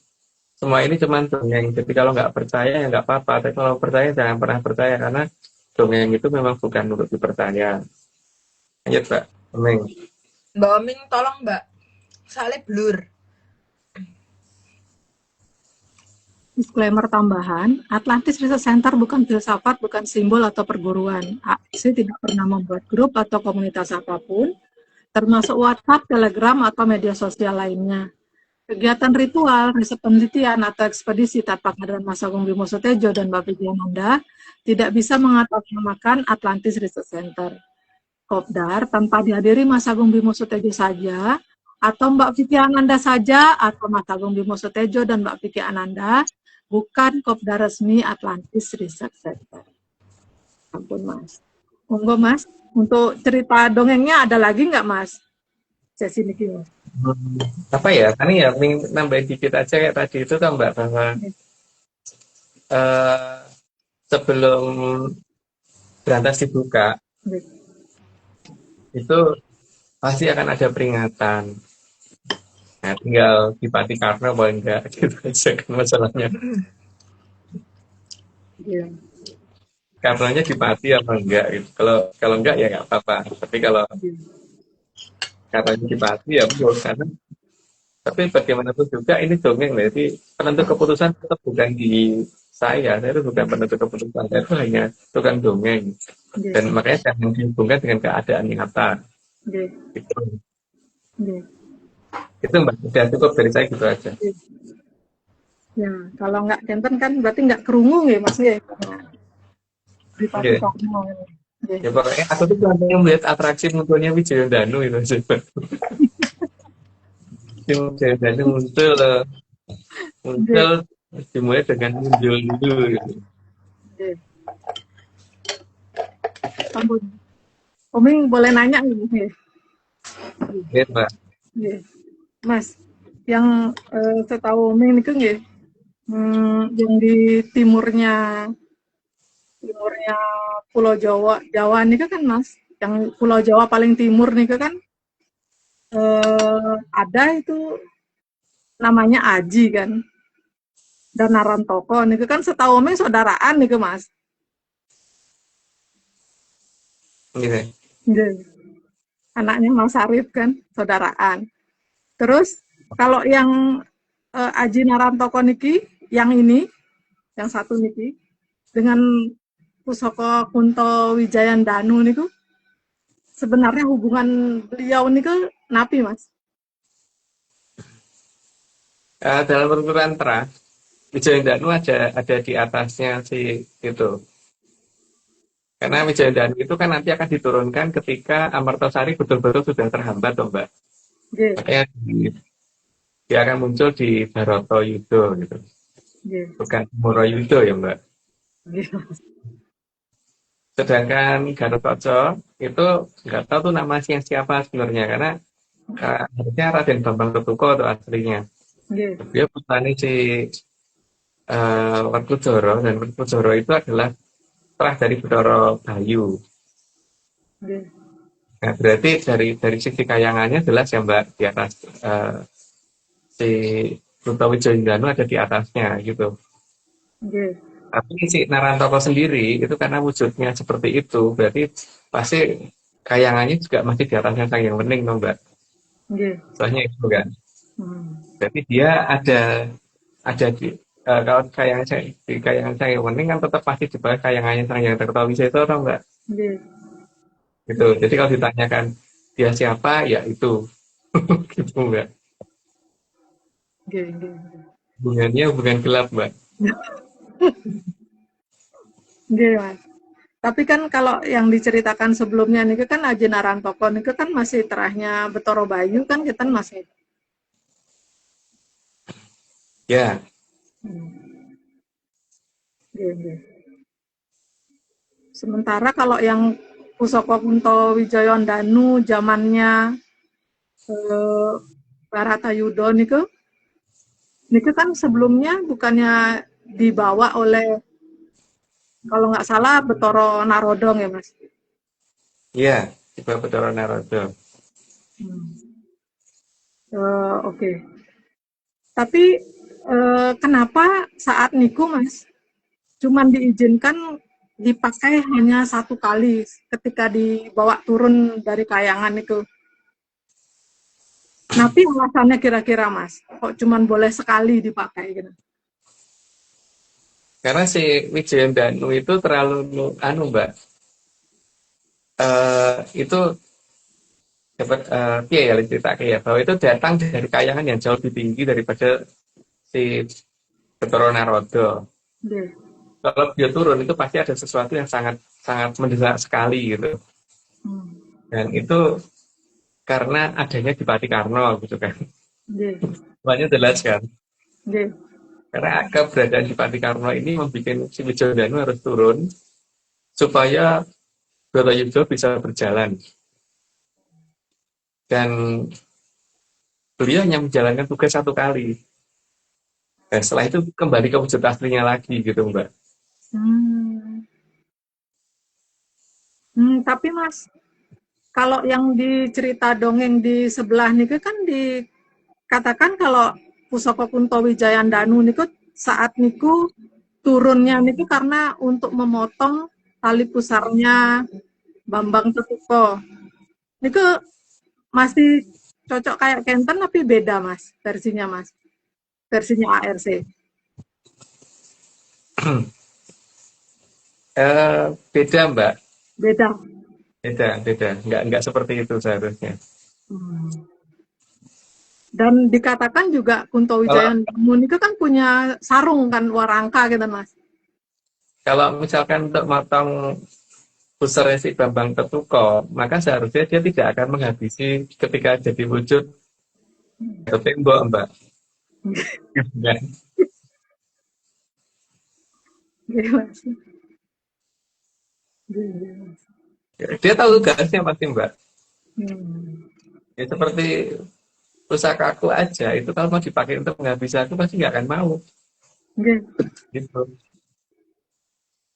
Semua ini cuma dongeng. Jadi kalau nggak percaya ya nggak apa-apa. Tapi kalau percaya jangan pernah percaya karena dongeng itu memang bukan untuk dipercaya. Lanjut, Mbak. Omeng. Mbak Oming, tolong Mbak. Soalnya blur. Disclaimer tambahan, Atlantis Research Center bukan filsafat, bukan simbol atau perguruan. ARC tidak pernah membuat grup atau komunitas apapun, termasuk WhatsApp, Telegram, atau media sosial lainnya. Kegiatan ritual, riset penelitian, atau ekspedisi tanpa kehadiran Mas Agung Bimo Sutejo dan Mbak Viviananda tidak bisa mengatasnamakan Atlantis Research Center. Kopdar tanpa dihadiri Mas Agung Bimo Sutejo saja, atau Mbak Vicky Ananda saja, atau Mas Agung Bimo Sutejo dan Mbak Vicky Ananda, bukan Kopdar resmi Atlantis Research Center. Ampun, Mas. Monggo, Mas. Untuk cerita dongengnya ada lagi nggak, Mas? Sesi ini, Mas. Apa ya? Ini ya, nambahin dikit aja kayak tadi itu kan, Mbak, bahwa sebelum berantas dibuka, itu pasti akan ada peringatan. Nah, tinggal dipati karena apa enggak gitu aja kan masalahnya. Iya. Karenanya dipati apa enggak gitu. Kalau enggak ya nggak apa-apa. Tapi kalau karenanya dipati ya betul karena tapi bagaimanapun juga ini dongeng, jadi penentu keputusan tetap bukan di saya itu bukan penentu keputusan, saya itu hanya tukang dongeng. Nggih. Dan makanya jangan dihubungkan dengan keadaan nyata. Nggih. Gitu. Nggih. Itu Mbak, udah cukup dari saya gitu aja. Nggih. Ya, kalau nggak kenten kan berarti nggak kerungu ya Mas ya. Bupati Oke. Karno. Nggih. Ya pokoknya aku tuh cuma melihat atraksi munculnya Wijaya Danu itu aja. Wijaya Danu muncul Nggih. dimulai dengan muncul dulu gitu. Nggih. Ampun. Oming boleh nanya nggih? Ya, Mbak. Nggih. Mas, yang setahu Oming niku nggih, yang di timurnya Pulau Jawa niku kan Mas, yang Pulau Jawa paling timur niku kan ada itu namanya Aji kan. Dan Narantoko niku kan setahu Oming saudaraan niku Mas. Gitu. Nggih. Anaknya Mas Arif kan saudaraan. Terus kalau yang Aji Narantoko niki, yang ini, yang satu niki, dengan Pusaka Kunto Wijayandanu niku, sebenarnya hubungan beliau niku napi Mas? Dalam penuturan terang, Wijaya Danu ada di atasnya si itu. Karena Wijaya Danu itu kan nanti akan diturunkan ketika Amartasari betul-betul sudah terhambat, toh, Mbak. Nggih. Makanya dia akan muncul di Bharatayuda gitu. Nggih. Bukan Murayuda ya, Mbak. Nggih. Sedangkan Gatot itu nggak tahu tuh nama siapa sebenarnya karena harusnya Raden Bambang Ketuko tuh aslinya. Nggih. Dia putranya si Werkudara, dan Werkudara itu adalah setelah dari Bathara Bayu. Nggih. Nah, berarti dari sisi kayangannya jelas ya Mbak, di atas si Kunto Wijayandanu ada di atasnya gitu. Nggih. Tapi si Narantoko sendiri itu karena wujudnya seperti itu, berarti pasti kayangannya juga masih di atasnya Sang Wening, no, Mbak. Nggih. Soalnya itu kan. Hmm. Jadi dia ada di kalau kayangan Sang Wening kan tetap pasti di bawah kayangannya Sang Hyang Tirtawijaya itu, atau Mbak? Nggih. Gitu. Jadi kalau ditanyakan dia siapa, ya itu. Gitu, Mbak. Nggih. Nggih. Hubungannya hubungan gelap, Mbak. Nggih, Mas. Tapi kan kalau yang diceritakan sebelumnya niku kan Aji Narantoko niku kan masih terahnya Bathara Bayu kan kita masih. Ya. Nggih, nggih. Sementara kalau yang Pusaka Kunto Wijayandanu zamannya Bharatayuda niku kan sebelumnya bukannya dibawa oleh, kalau nggak salah, Bathara Narodong ya Mas? Iya, di bawah Bathara Narada. Oke. Tapi kenapa saat niku Mas cuman diizinkan dipakai hanya satu kali ketika dibawa turun dari kayangan itu? Tapi alasannya kira-kira Mas, kok cuman boleh sekali dipakai gitu? Karena si Wijayandanu itu terlalu Mbak. Itu dapat ya cerita ya bahwa itu datang dari kayangan yang jauh lebih tinggi daripada si Bathara Narada. Kalau dia turun itu pasti ada sesuatu yang sangat sangat mendesak sekali gitu. Dan itu karena adanya Dipati Karna gitu kan. Semuanya jelas kan. Karena keberadaan Dipati Karna ini membuat si Wijayandanu harus turun supaya Bharatayuda bisa berjalan. Dan beliau hanya menjalankan tugas satu kali. Dan setelah itu kembali ke wujud aslinya lagi gitu, Mbak. Tapi Mas, kalau yang dicerita dongeng di sebelah niku kan dikatakan kalau Pusaka Kunto Wijayandanu niku saat niku turunnya niku karena untuk memotong tali pusarnya Bambang Ketuko. Niku masih cocok kayak Kenten tapi beda Mas versinya Mas. Versinya ARC. Beda Mbak, Beda. beda. Nggak seperti itu seharusnya. Dan dikatakan juga Kunto Kalau Wijaya itu kan punya sarung kan warangka gitu Mas. kalau misalkan untuk motong pusernya si Bambang Tetuko, maka seharusnya dia tidak akan menghabisi ketika jadi wujud ke tembok Mbak. Ya. Iya, Mas. Iya, Mas. Dia tahu tugasnya pasti Mbak. Hmm. Ya, seperti pusakaku aja, itu kalau mau dipakai untuk menghabisi aku pasti nggak akan mau. Iya. Gitu.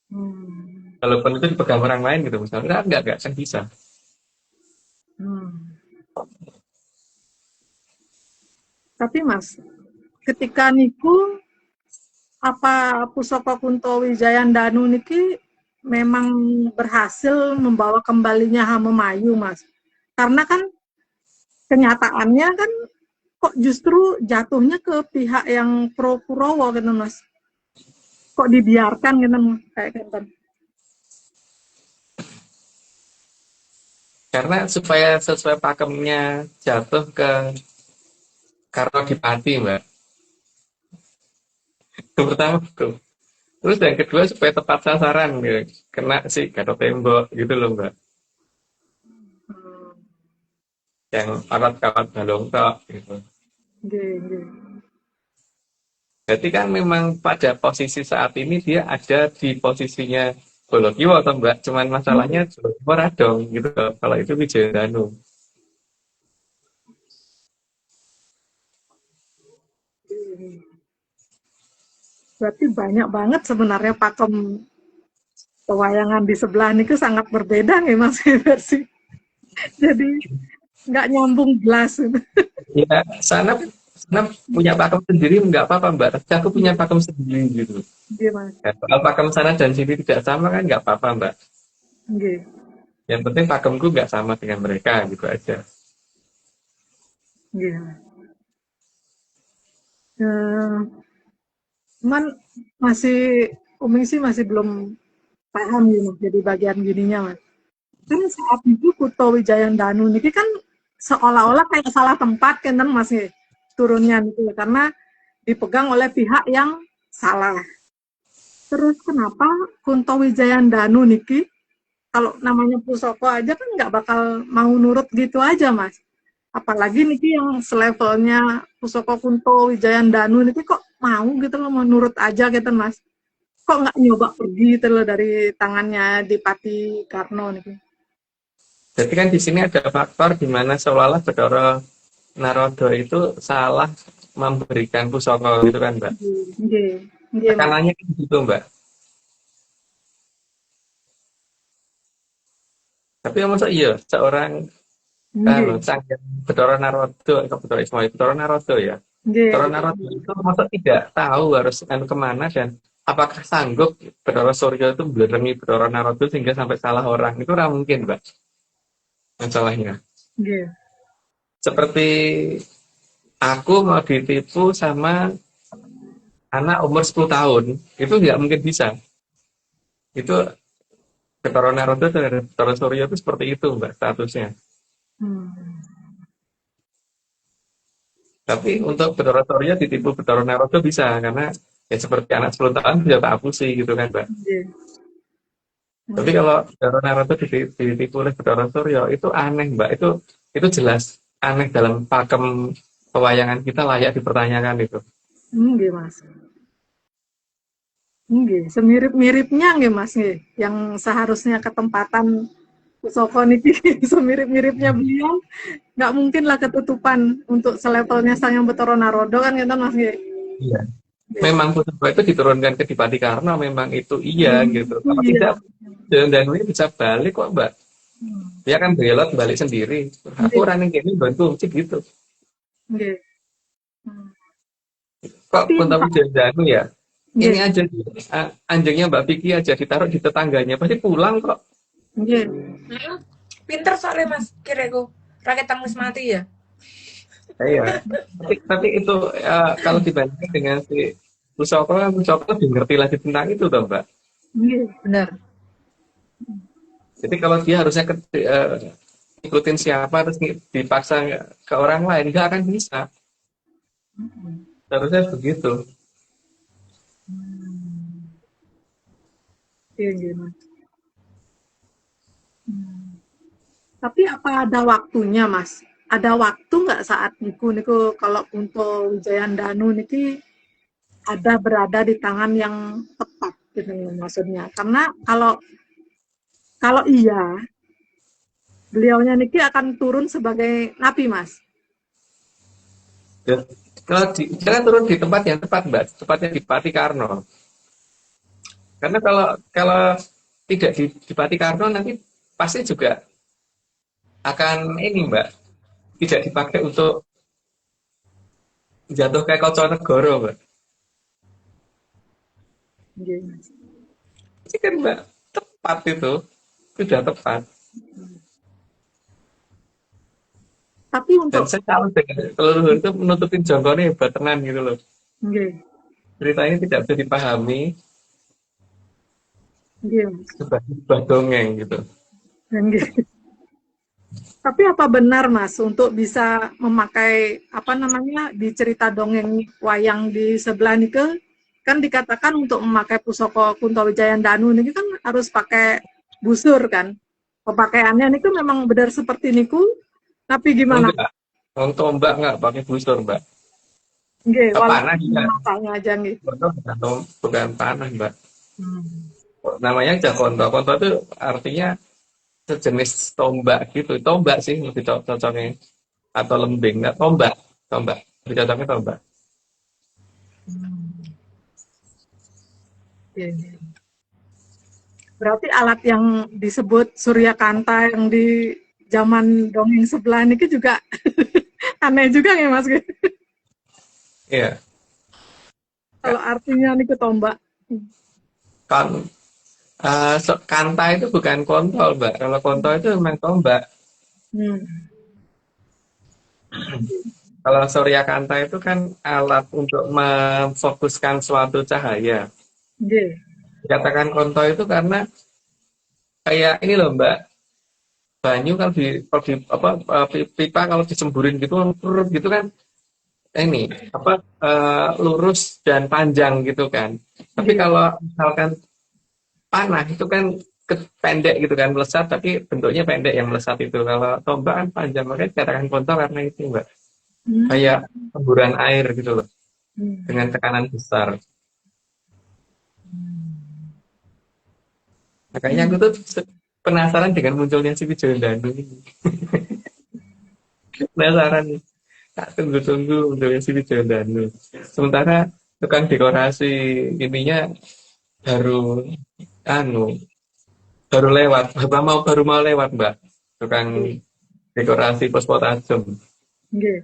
Hmm. Walaupun itu dipegang orang lain gitu misalnya, nggak akan bisa. Hmm. Tapi Mas, ketika niku apa pusaka Kunto Wijayandanu niki memang berhasil membawa kembalinya Hamemayu Mas? Karena kan kenyataannya kan kok justru jatuhnya ke pihak yang pro Kurawa gitu Mas. Kok dibiarkan gitu kayak gitu. Karena supaya sesuai pakemnya jatuh ke Karnodipati Mbak. Itu pertama tuh. Terus yang kedua supaya tepat sasaran gitu. Kena sih Gatot Tembok gitu loh Mbak. Yang alat-alat balong tok gitu. Jadi kan memang pada posisi saat ini dia ada di posisinya Bolokiwo atau Mbak. Cuman masalahnya Bolokiwo radong gitu loh. Kalau itu Wijayandanu. Berarti banyak banget sebenarnya pakem pewayangan di sebelah ini sangat berbeda nih Mas versi. Jadi nggak nyambung belas. Ya, sana punya pakem sendiri nggak apa-apa Mbak. Tapi aku punya pakem sendiri gitu. Gimana? Ya, kalau pakem sana dan sini tidak sama kan nggak apa-apa Mbak. Nggih. Yang penting pakemku nggak sama dengan mereka gitu aja. Nggih. Cuman masih Umi sih masih belum paham gitu jadi bagian gininya Mas. Kan saat itu Kuto Wijayandanu ini kan seolah-olah kayak salah tempat kan Mas nih turunnya gitu karena dipegang oleh pihak yang salah. Terus kenapa Kunto Wijayandanu niki kalau namanya Pusoko aja kan nggak bakal mau nurut gitu aja Mas. Apalagi niki yang selevelnya Pusoko Kunto Wijayandanu niki kok mau gitu loh menurut aja gitu Mas. Kok nggak nyoba pergi gitu loh dari tangannya Dipati Karno niki. Jadi kan di sini ada faktor di mana seolah-olah Bathara Narada itu salah memberikan pusaka gitu kan Mbak. Nggih, nggih Mas. Tekanannya kan gitu Mbak. Tapi masa iya seorang Nggih, sang Bathara Narada atau Bathara Ismail Bathara Narada ya. nggih, Bathara Narada itu masa tidak tahu harus kemana dan apakah sanggup Bathara Surya itu berengi Bathara Narada sehingga sampai salah orang itu ora mungkin Mbak masalahnya. nggih. Seperti aku mau ditipu sama anak umur 10 tahun, itu nggak mungkin bisa. Itu Bathara Narada dan Bathara Surya itu seperti itu Mbak statusnya. Hmm. Tapi untuk Bathara Surya ditipu Bathara Narada bisa karena ya seperti anak 10 tahun bisa tak apusi gitu kan Mbak. Nggih. Tapi kalau Bathara Narada ditipu oleh Bathara Surya itu aneh Mbak. Itu jelas aneh dalam pakem pewayangan kita layak dipertanyakan itu. Nggih, Mas. Nggih, semirip-miripnya nggih Mas nggih, yang seharusnya ketempatan Pusoko niki semirip-miripnya beliau, nggak mungkin lah ketutupan untuk selevelnya sang yang Bathara Narada kan gitu Mas nggih. Iya. Nggih. Memang pusaka itu diturunkan ke Dipati Karna memang itu iya gitu. Kalau Iya. tidak dan ini bisa balik kok Mbak. Dia kan belot balik sendiri. Aku Nggih. running ini bantu cik gitu. Nggih. Kok Tapi Kunto Wijayandanu ya? Ini nggih, aja anjingnya Mbak Vicky aja ditaruh di tetangganya pasti pulang kok. nggih. Pinter soalnya Mas kiraku. Rakyat tangis mati ya. Iya. Tapi itu kalau dibandingkan dengan si pusaka lebih ngerti lagi tentang itu toh Mbak. Benar. Jadi kalau dia harusnya ikutin siapa terus dipaksa ke orang lain nggak akan bisa. Harusnya begitu. Iya, iya, Mas. Tapi apa ada waktunya, Mas? Ada waktu nggak saat niku kalau untuk Wijayandanu niki ada berada di tangan yang tepat gitu maksudnya. Karena kalau kalau iya, beliaunya niki akan turun sebagai nabi, Mas. Dan kalau jangan turun di tempat yang tepat Mbak, tepatnya di Pati Karno. Karena kalau kalau tidak di Pati Karno nanti pasti juga akan ini Mbak, tidak dipakai untuk jatuh kayak Koconegoro Mbak. Iya, Mas. Ini kan Mbak tepat itu sudah tepat. Tapi Dan untuk saya salut dengan leluhur itu menutupin jongkone hebat tenan gitu loh. nggih, Ceritanya tidak bisa dipahami nggih, Mas. sebuah dongeng gitu. Nggih. Tapi apa benar Mas untuk bisa memakai apa namanya di cerita dongeng wayang di sebelah nike kan dikatakan untuk memakai pusaka Kunto Wijayandanu ini kan harus pakai busur kan. Pemakaiannya niku memang benar seperti niku. Tapi gimana? Enggak, untuk Mbak enggak pakai busur Mbak. Nggih, Panah walaupun juga. matanya aja nggih. Bukan panah Mbak. Hmm. Namanya aja konto. Konto itu artinya sejenis tombak gitu. Tombak sih lebih cocoknya. Atau lembing, enggak tombak. Tombak. Lebih cocoknya tombak. Iya, iya. Berarti alat yang disebut Surya Kanta yang di zaman dongeng sebelah ini juga aneh juga ya Mas. Iya. Kalau artinya nih tombak. Kan kanta itu bukan kontol Mbak. Kalau kontol itu memang tombak. Hmm. Kalau Surya Kanta itu kan alat untuk memfokuskan suatu cahaya. Yeah. Dikatakan konto itu karena kayak ini loh Mbak, banyu kalau di apa pipa kalau disemburin gitu perut gitu kan ini apa lurus dan panjang gitu kan. Tapi Yeah. kalau misalkan panah itu kan pendek gitu kan melesat tapi bentuknya pendek yang melesat itu. Kalau tombak kan panjang makanya dikatakan konto karena itu Mbak. Hmm. Kayak semburan air gitu loh Hmm. dengan tekanan besar. Makanya aku tuh penasaran dengan munculnya si Wijayandanu ini. Penasaran nih. Tak tunggu-tunggu munculnya si Wijayandanu. Sementara tukang dekorasi ininya baru anu baru lewat, baru mau lewat Mbak. Tukang dekorasi Puspotajem. Yeah.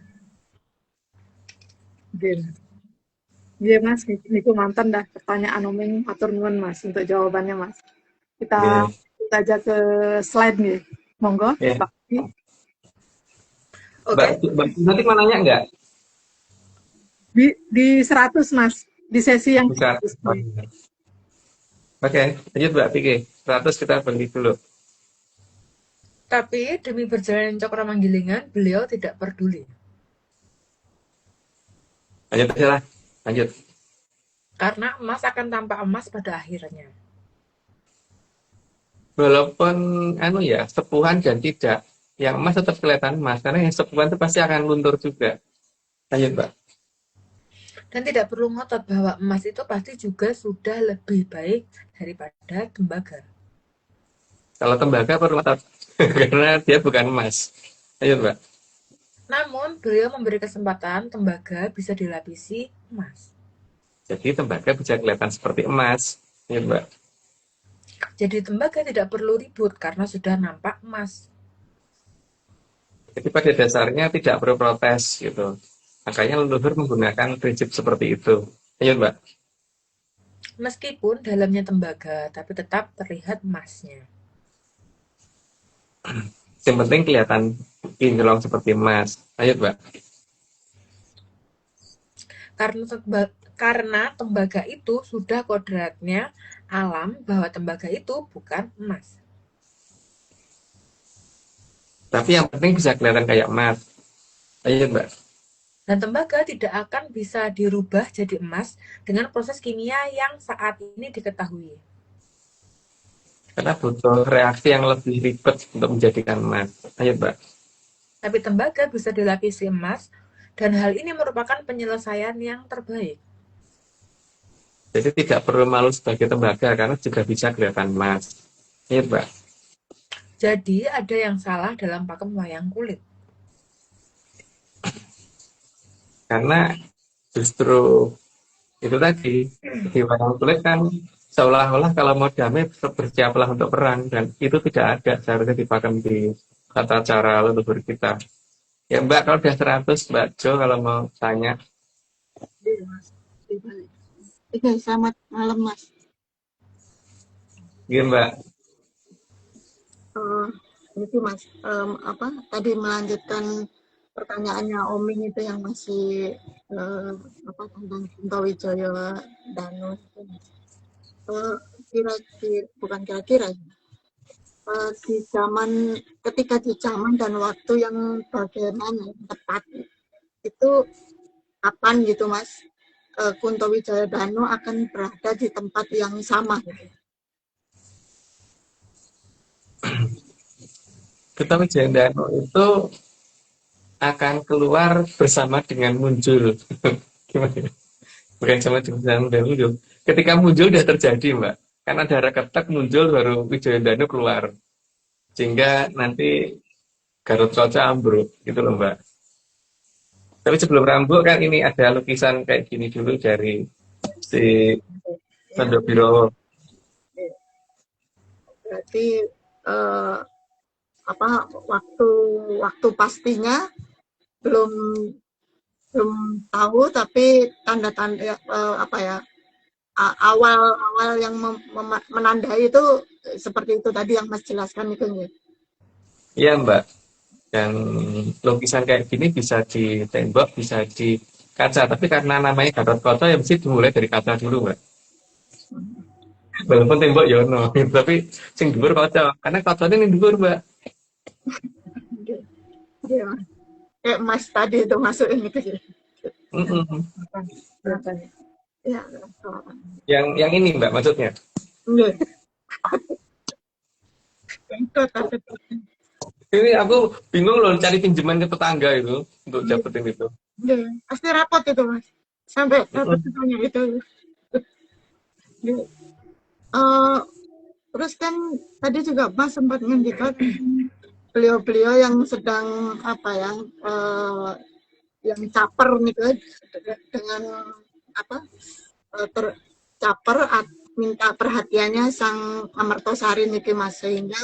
Yeah. Iya Mas, niku mantan dah pertanyaan omeng atur nuwun Mas untuk jawabannya Mas. Yeah. Kita aja ke slide nih. Monggo, Yeah. Pak. Mbak, nanti mau nanya nggak? Di 100 Mas, di sesi yang Bisa. 100. Oke, lanjut Mbak Vicky. 100 kita beli dulu. Tapi demi berjalan cokro manggilingan, beliau tidak peduli. Lanjut aja lah. Lanjut. Karena emas akan tampak emas pada akhirnya. Walaupun anu ya, sepuhan dan tidak, yang emas tetap kelihatan emas karena yang sepuhan itu pasti akan luntur juga. Lanjut, Mbak. Dan tidak perlu ngotot bahwa emas itu pasti juga sudah lebih baik daripada tembaga. Kalau tembaga perlu ngotot karena dia bukan emas. Lanjut, Mbak. Namun, beliau memberi kesempatan tembaga bisa dilapisi emas. Jadi tembaga bisa kelihatan seperti emas. Lanjut, Mbak. Jadi tembaga tidak perlu ribut karena sudah nampak emas. Jadi pada dasarnya tidak perlu protes gitu. Makanya leluhur menggunakan prinsip seperti itu. Lanjut, Mbak. Meskipun dalamnya tembaga, tapi tetap terlihat emasnya. Yang penting kelihatan kinclong seperti emas. Lanjut, Mbak. Karena tembaga itu sudah kodratnya alam bahwa tembaga itu bukan emas. Tapi yang penting bisa kelihatan kayak emas. Ayo Mbak. Dan tembaga tidak akan bisa dirubah jadi emas dengan proses kimia yang saat ini diketahui. Karena butuh reaksi yang lebih ribet untuk menjadikan emas. Ayo Mbak. Tapi tembaga bisa dilapisi emas dan hal ini merupakan penyelesaian yang terbaik. Jadi tidak perlu malu sebagai tembaga karena juga bisa kelihatan emas. Ayo Mbak. Jadi ada yang salah dalam pakem wayang kulit. Karena justru itu tadi di wayang kulit kan seolah-olah kalau mau damai bersiaplah untuk perang dan itu tidak ada seharusnya dipakai di tata cara leluhur kita. Ya Mbak, kalau udah 100 Mbak Jo kalau mau tanya. Iya, Mas. Dibalik. Oke, selamat malam, Mas. Iya Mbak. Itu Mas, tadi melanjutkan pertanyaannya Oming itu yang masih tentang Kunto Wijoyo Danu itu. Kira-kira bukan kira-kira di zaman ketika di zaman dan waktu yang bagaimana yang tepat itu kapan gitu Mas Kunto Wijaya Danu akan berada di tempat yang sama gitu. Kunto Wijayandanu itu akan keluar bersama dengan muncul. Gimana? Bukan sama dengan muncul. Ketika muncul sudah terjadi Mbak. Kan ada reketek muncul baru Wijayandanu keluar. Sehingga nanti Garut Kaca ambruk gitu loh Mbak. Tapi sebelum rambut kan ini ada lukisan kayak gini dulu dari si Sandobiro. Berarti waktu pastinya belum tahu, tapi tanda-tanda awal yang menandai itu seperti itu tadi yang Mas jelaskan itu ya. Iya Mbak. Dan lukisan kayak gini bisa di tembok, bisa di kaca. Tapi karena namanya Gatot Kaca ya mesti dimulai dari kaca dulu Mbak. Walaupun tembok ya no, tapi sing dhuwur kaca. Karena kacanya ning dhuwur Mbak. Iya. Kayak Mas tadi itu masuk ini ke sini. Ya, yang ini Mbak maksudnya. Iya. Ini aku bingung loh cari pinjaman ke tetangga itu untuk dapetin itu. Iya, pasti rapot itu Mas. Sampai dapat tanya itu. Terus kan tadi juga Mas sempat ngendikan beliau-beliau yang sedang yang caper gitu dengan tercaper minta perhatiannya Sang Amertosari niki Mas, sehingga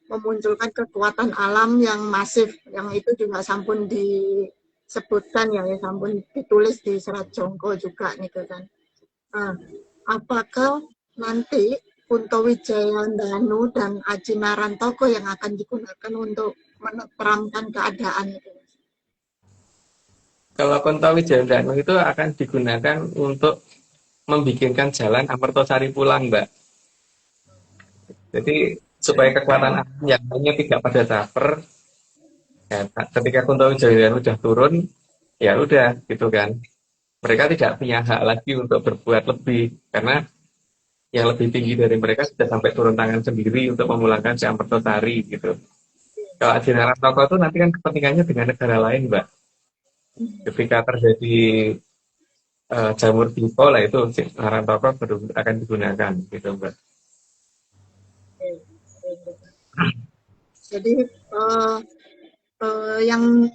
memunculkan kekuatan alam yang masif, yang itu juga sampun disebutkan ya sampun ditulis di Serat Jongko juga nih kan. Apakah nanti Kunto Wijayandanu dan Aji Narantoko yang akan digunakan untuk meneramkan keadaan itu? Kalau Kunto Wijayandanu itu akan digunakan untuk membikinkan jalan Amertosari pulang Mbak. Jadi supaya kekuatan alam yang lainnya tidak pada caper, ya, ketika Kunto Wijayandanu udah turun, ya udah gitu kan. Mereka tidak punya hak lagi untuk berbuat lebih karena yang lebih tinggi dari mereka sudah sampai turun tangan sendiri untuk memulangkan si Amertosari gitu. Kalau Aji Narantoko itu nanti kan kepentingannya dengan negara lain Mbak. Ketika terjadi jamur dipo lah itu si Narantoko baru akan digunakan gitu Mbak. Jadi yang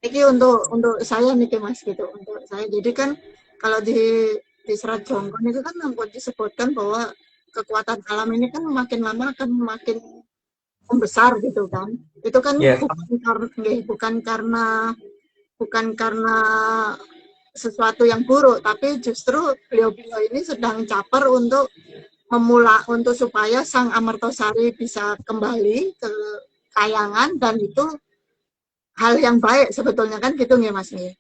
ini untuk saya nih Mas gitu, untuk saya. Jadi kan kalau di Serat Jongko itu kan disebutkan bahwa kekuatan alam ini kan makin lama akan makin membesar gitu kan. Itu kan bukan karena sesuatu yang buruk, tapi justru beliau-beliau ini sedang caper untuk supaya Sang Amertosari bisa kembali ke Kayangan, dan itu hal yang baik sebetulnya kan gitu nggih Mas nih.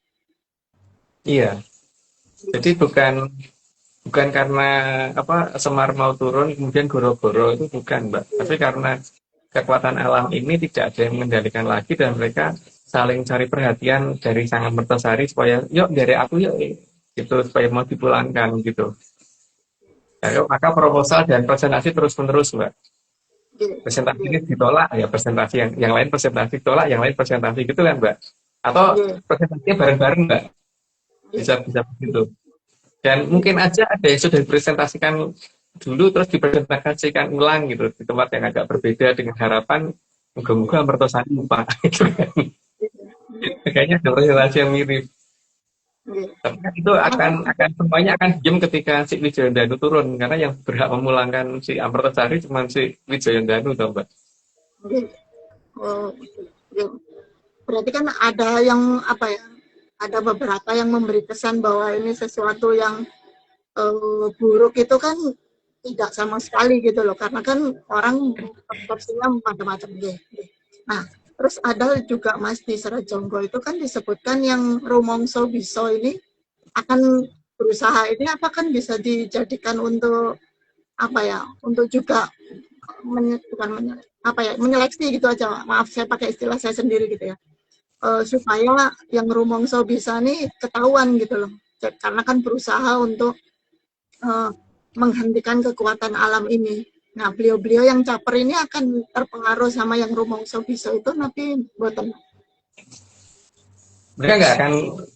Iya. Jadi bukan karena apa Semar mau turun kemudian goro-goro, itu bukan, Mbak. Tapi karena kekuatan alam ini tidak ada yang mengendalikan lagi dan mereka saling cari perhatian dari Sang Amertasari supaya yuk dari aku yuk gitu supaya mau dipulangkan gitu. Nah, maka proposal dan presentasi terus-menerus, Mbak. Nggih, Presentasi nggih, ini ditolak ya presentasi yang lain presentasi tolak, yang lain presentasi gitu kan, Mbak. Atau nggih, presentasinya bareng-bareng, Mbak. nggih, Bisa begitu. Dan mungkin aja ada yang sudah dipresentasikan dulu terus dipresentasikan ulang gitu di tempat yang agak berbeda dengan harapan moga-moga mertosani lupa. Gitu kan. Kayaknya ada presentasi yang mirip. nggih. Tapi kan itu Tapi akan semuanya akan diam ketika si Wijayandanu turun karena yang berhak memulangkan si Amertasari cuma si Wijayandanu toh, Mbak. nggih, oh, nggih. Berarti kan ada yang apa ya? Ada beberapa yang memberi kesan bahwa ini sesuatu yang buruk itu kan tidak sama sekali gitu loh, karena kan orang persepsinya macam-macam gitu. Nah, terus ada juga Mas di Serat Jonggo itu kan disebutkan yang rumongso biso ini akan berusaha ini apa kan bisa dijadikan untuk apa ya? Untuk juga bukan apa ya? Menyeleksi gitu aja. Maaf saya pakai istilah saya sendiri gitu ya. Supaya yang rumongso bisa nih ketahuan gitu loh. Karena kan berusaha untuk uh, menghentikan kekuatan alam ini. Nah, beliau-beliau yang caper ini akan terpengaruh sama yang rumongso bisa itu tapi buatan. Mereka nggak akan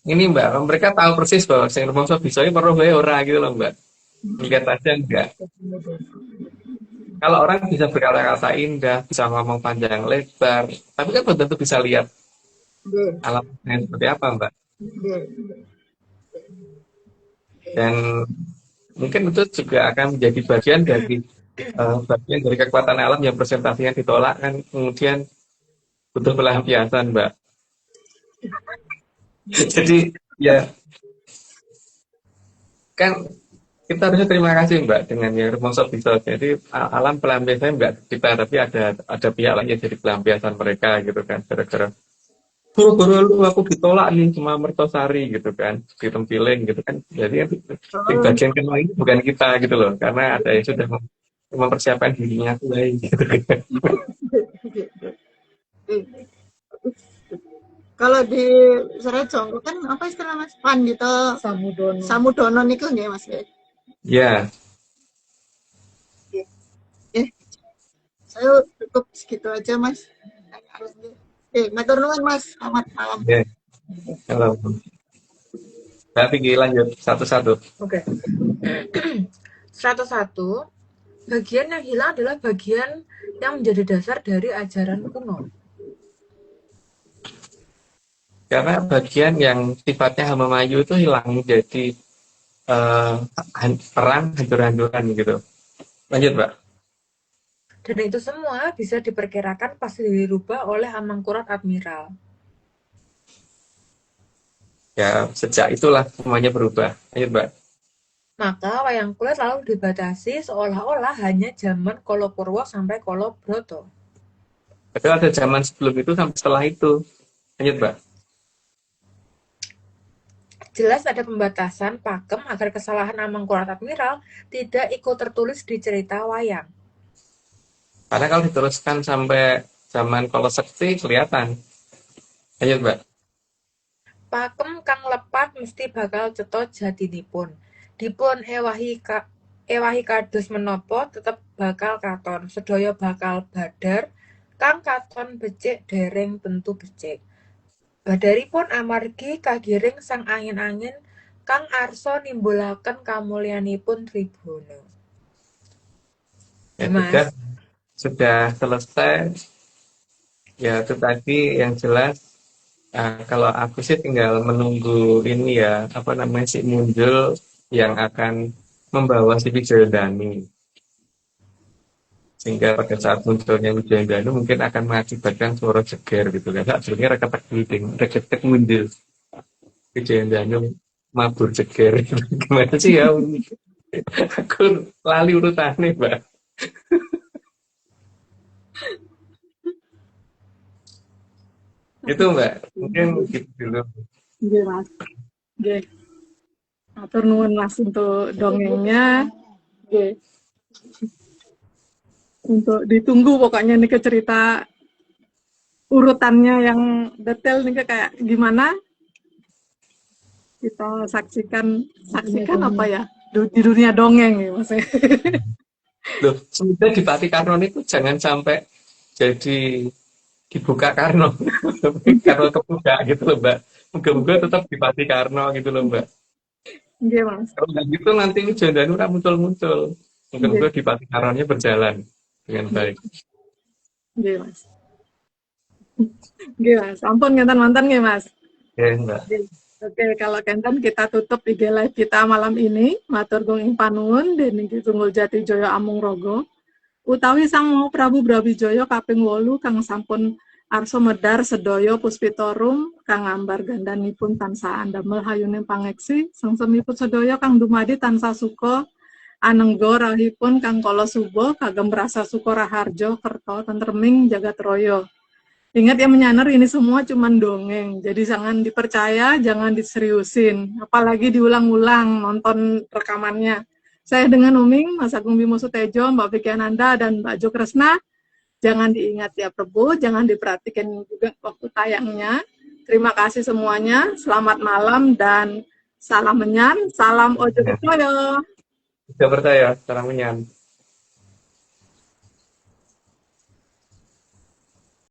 ini, Mbak. Mereka tahu persis bahwa si rumongso bisa ini perlu ora gitu loh, Mbak. Lihat aja enggak. Kalau orang bisa berkata-kata indah, bisa ngomong panjang lebar, tapi kan belum tentu bisa lihat alamnya seperti apa, Mbak. Dan mungkin itu juga akan menjadi bagian dari kekuatan alam yang presentasinya ditolak kan kemudian butuh pelampiasan, Mbak. Jadi ya kan kita harusnya terima kasih, Mbak, dengan yang rumongso bisa. Jadi alam pelampiasannya Mbak kita, tapi ada pihak lain yang jadi pelampiasan mereka gitu kan, gara-gara buru-buru lu aku ditolak nih cuma Mertosari gitu kan, ditempiling gitu kan. Jadi kan di bagian kedua ini bukan kita gitu loh, karena ada yang sudah mempersiapkan dirinya baik gitu kan. Kalau di Serat Jonggo kan apa istilah Mas? Pandita Samudono. Samudono niku nggih Mas. Ya, Saya cukup segitu aja Mas. Matur nuwun Mas. Selamat malam. ya. Halo. Berarti lanjut satu-satu. Oke. 101. Bagian yang hilang adalah bagian yang menjadi dasar dari ajaran kuno. Karena bagian yang sifatnya hama mayu itu hilang jadi perang hancur-hancuran gitu. Lanjut, Mbak. Dan itu semua bisa diperkirakan pasti dirubah oleh Amangkurat Admiral. Ya, sejak itulah semuanya berubah. Lanjut, Mbak. Maka wayang kulit lalu dibatasi seolah-olah hanya zaman Kolopurwo sampai Kolobroto. Padahal ada zaman sebelum itu sampai setelah itu. Lanjut, Mbak. Jelas ada pembatasan pakem agar kesalahan Amangkurat Admiral tidak ikut tertulis di cerita wayang. Karena kalau diteruskan sampai zaman Kolosekti kelihatan. Lanjut, Mbak. Pakem kang lepat mesti bakal cetha jatinipun. Dipun ewahi kados menapa tetep bakal katon. Sedaya bakal badar kang katon becik dereng tentu becik. Badaripun amargi kagiring sang angin-angin kang arsa nimbulaken kamulyanipun Tribuna. Ya, Mas, sudah selesai. Ya, itu tadi yang jelas. Kalau aku sih tinggal menunggu ini ya, apa namanya sih muncul yang akan membawa si Wijayandanu. Sehingga pada saat munculnya Wijayandanu mungkin akan mengakibatkan suara jeger gitu kan. Sebenarnya reketek building, reketek muncul. Wijayandanu mabur jeger. Gimana sih ya? Aku lali urutannya, Mbak. Itu Mbak, mungkin gitu dulu. Nggih Mas. Nggih. Matur nuwun Mas untuk dongengnya. Nggih. Untuk ditunggu pokoknya nih ke cerita urutannya yang detail nih kayak gimana. Kita saksikan apa ya? Di dunia dongeng ya maksudnya. Loh, sebenarnya di Pati Karno itu jangan sampai jadi dibuka Karno. Karno kebuka gitu loh, Mbak. Moga-moga tetap di Pati Karno gitu loh, Mbak. Nggih, Mas. Kalau nggak gitu nanti Jondanu ora muncul-muncul. Moga-moga di Pati Karnonya berjalan dengan baik. Nggih, Mas. Nggih, Mas. Ampun ngenten mantan nggih, Mas. Ya, Mbak. Oke, kalau kenten kita tutup IG live kita malam ini. Matur ing panuwun dening Tunggul Jati Jaya Amung Rogo. Utawi Sang Maha Prabu Brawijaya kaping 8 kang sampun arsa medhar sedaya puspitorum kang ambar gandanipun tansah andamel hayuning pangeksi sengsemipun sedaya kang dumadi tansah suka anengga rahipun kang kala suba kagem rasa suka raharja kerta tentreming jagat raya. Ingat ya menyanar ini semua cuma dongeng, jadi jangan dipercaya, jangan diseriusin, apalagi diulang-ulang nonton rekamannya. Saya dengan Uming, Mas Agung Bimo Sutejo, Mbak Vicky Ananda, dan Mbak Jo Kresna, jangan diingat ya Prabu, jangan diperhatikan juga waktu tayangnya. Terima kasih semuanya, selamat malam dan salam menyan, salam Ojo Percaya. Tidak percaya, salam menyan.